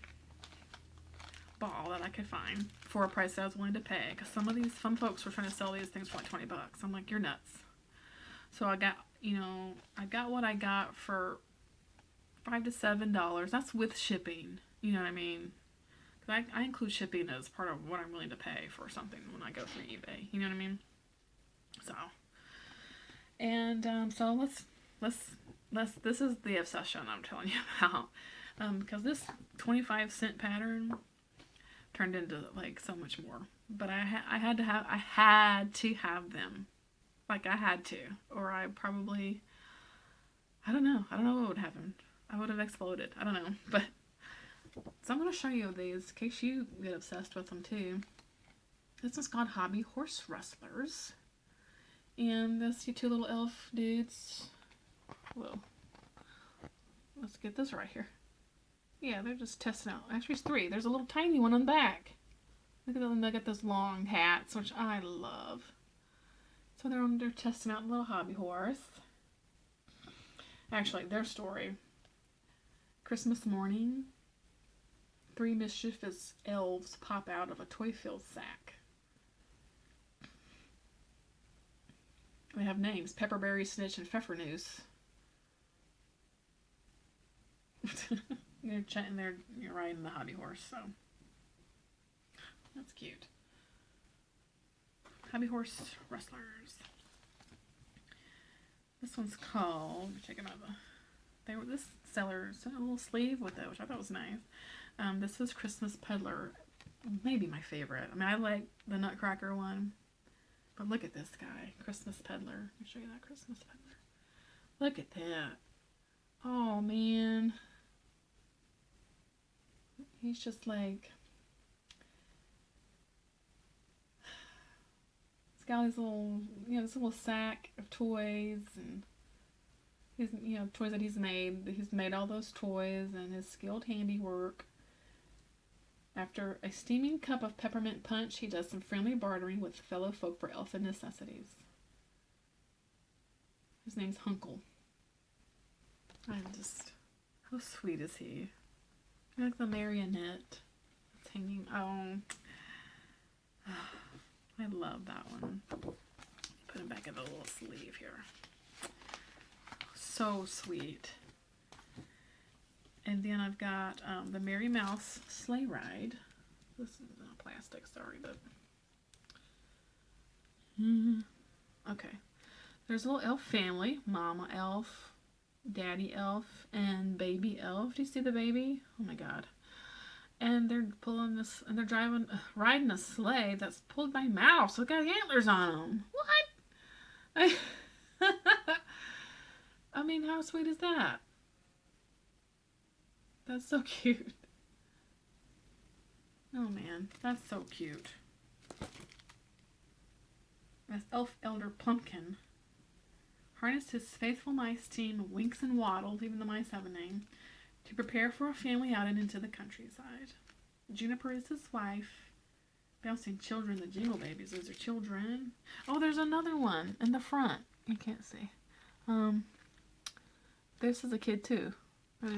bought all that I could find for a price that I was willing to pay, because some folks were trying to sell these things for like $20. I'm like, you're nuts. So I got what I got for $5 to $7. That's with shipping. You know what I mean? Because I include shipping as part of what I'm willing to pay for something when I go through eBay. You know what I mean? So, and so this is the obsession I'm telling you about. Because this 25-cent pattern turned into like so much more. But I had to have them. Like I had to, or I probably I don't know. I don't know what would happen. I would have exploded. I don't know. But so I'm going to show you these in case you get obsessed with them too. This one's called Hobby Horse Rustlers. And this, you two little elf dudes. Whoa. Let's get this right here. Yeah, they're just testing out. Actually, it's 3. There's a little tiny one on the back. Look at them. They got those long hats, which I love. So they're testing out a little hobby horse. Actually, their story. Christmas morning, 3 mischievous elves pop out of a toy-filled sack. They have names: Pepperberry, Snitch, and Pfeffernuss. You're riding the hobby horse, so that's cute. Hobby Horse Rustlers. This one's called, check it out. This seller sent a little sleeve with it, which I thought was nice. This is Christmas Peddler, maybe my favorite. I mean, I like the Nutcracker one, but look at this guy, Christmas Peddler. Let me show you that Christmas Peddler. Look at that. Oh man. He's just like, he's got his little, this little sack of toys and his, toys that he's made. He's made all those toys and his skilled handiwork. After a steaming cup of peppermint punch, he does some friendly bartering with fellow folk for elfin necessities. His name's Hunkle. How sweet is he? Like the marionette that's hanging. Oh, I love that one. Put him back in the little sleeve here. So sweet. And then I've got the Merry Mouse Sleigh Ride. This is not plastic, sorry, but okay. There's a little elf family: Mama Elf, Daddy Elf, and Baby Elf. Do you see the baby? Oh my God. And they're pulling this, and they're riding a sleigh that's pulled by mouse. Look at antlers on them. What? I mean, how sweet is that? That's so cute. Oh man, that's so cute. That's Elf Elder Plumpkin. Harnessed his faithful mice team, Winks and Waddles, even the mice have a name, to prepare for a family outing into the countryside. Juniper is his wife. Bouncing children, the Jingle Babies. Those are children. Oh, there's another one in the front. You can't see. This is a kid too. I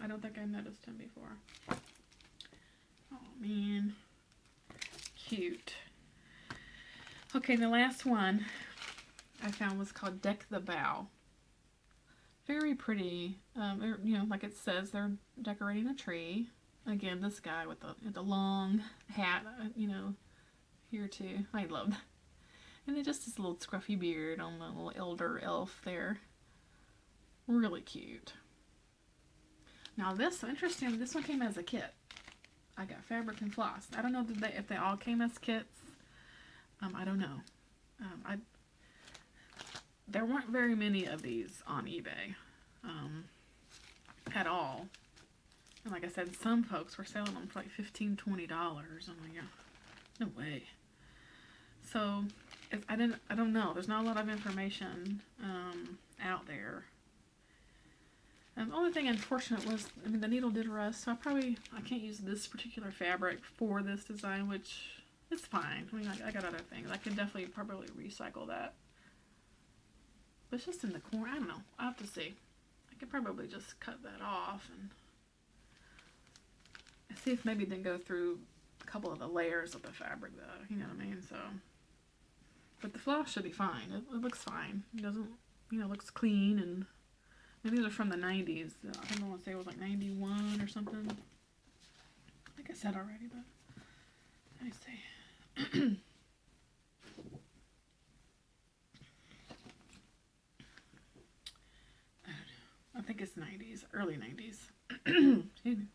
don't think I noticed him before. Oh man, cute. Okay, the last one I found was called Deck the Bow. Very pretty. Like it says, they're decorating a tree. Again, this guy with the long hat, here too. I love that. And then just this little scruffy beard on the little elder elf there. Really cute. Now this, interesting, this one came as a kit. I got fabric and floss. I don't know if they all came as kits. I don't know. There weren't very many of these on eBay at all. And like I said, some folks were selling them for like $15, $20. I'm like, no way. So I don't know. There's not a lot of information out there. And the only thing unfortunate was, the needle did rust, so I can't use this particular fabric for this design, which is fine. I got other things. I could definitely probably recycle that. But it's just in the corner. I don't know. I'll have to see. I could probably just cut that off and see if maybe then go through a couple of the layers of the fabric, though. You know what I mean? So, but the floss should be fine. It looks fine. It doesn't, looks clean, and maybe these are from the 90s. I don't want to say it was like 91 or something. Like I said already, but let me see. I think it's 90s, early 90s. Excuse me.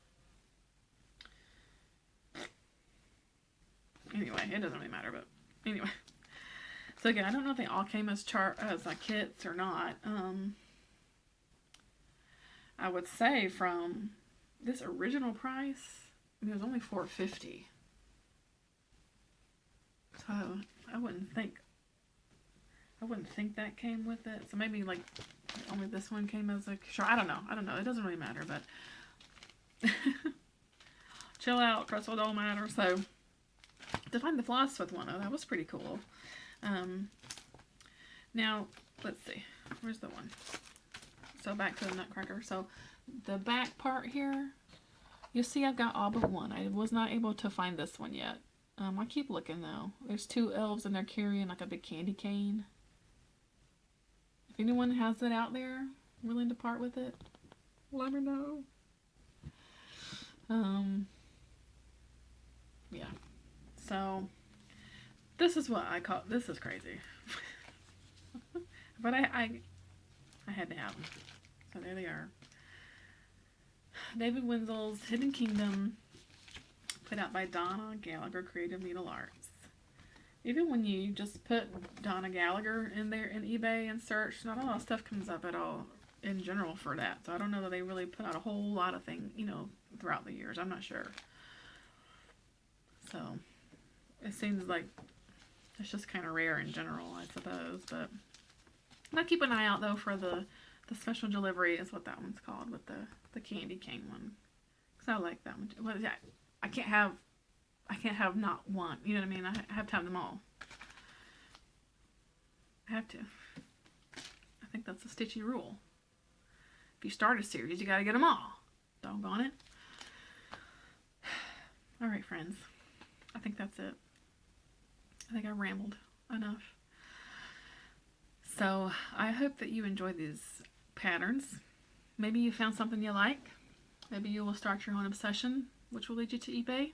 Anyway, it doesn't really matter, but anyway. So again, I don't know if they all came as kits or not. I would say from this original price, it was only $4.50. So I wouldn't think that came with it. So maybe like only this one came as a sure. I don't know. It doesn't really matter, but chill out. Crystal don't matter. So to find the floss with one, oh, that was pretty cool. Now let's see. Where's the one? So back to the Nutcracker. So the back part here, you see I've got all but one. I was not able to find this one yet. I keep looking though. There's two elves and they're carrying like a big candy cane. If anyone has it out there, willing to part with it, let me know. Yeah. So this is what I call, this is crazy. But I had to have them. So there they are. David Wenzel's Hidden Kingdom, put out by Donna Gallagher Creative Needle Arts. Even when you just put Donna Gallagher in there in eBay and search, not a lot of stuff comes up at all in general for that. So I don't know that they really put out a whole lot of things, you know, throughout the years. I'm not sure. So it seems like it's just kind of rare in general, I suppose. But I'll keep an eye out though for the special delivery is what that one's called, with the candy cane one. Because I like that one. What is that? I can't have not one. You know what I mean? I have to have them all. I have to. I think that's a Stitchy rule. If you start a series, you gotta get them all. Doggone it. Alright, friends. I think that's it. I think I rambled enough. So, I hope that you enjoyed these patterns. Maybe you found something you like. Maybe you will start your own obsession, which will lead you to eBay.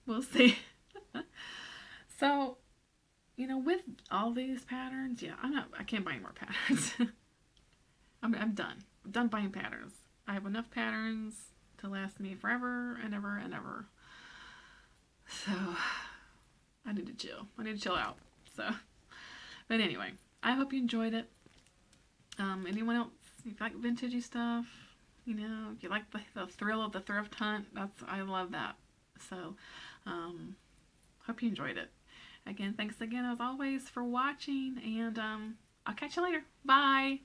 We'll see. So, you know, with all these patterns, yeah, I can't buy any more patterns. I'm done. I'm done buying patterns. I have enough patterns to last me forever and ever and ever. So, I need to chill. I need to chill out. So, but anyway, I hope you enjoyed it. Anyone else, if you like vintagey stuff, you know, if you like the thrill of the thrift hunt, I love that. So, hope you enjoyed it. Again, thanks again as always for watching, and I'll catch you later. Bye!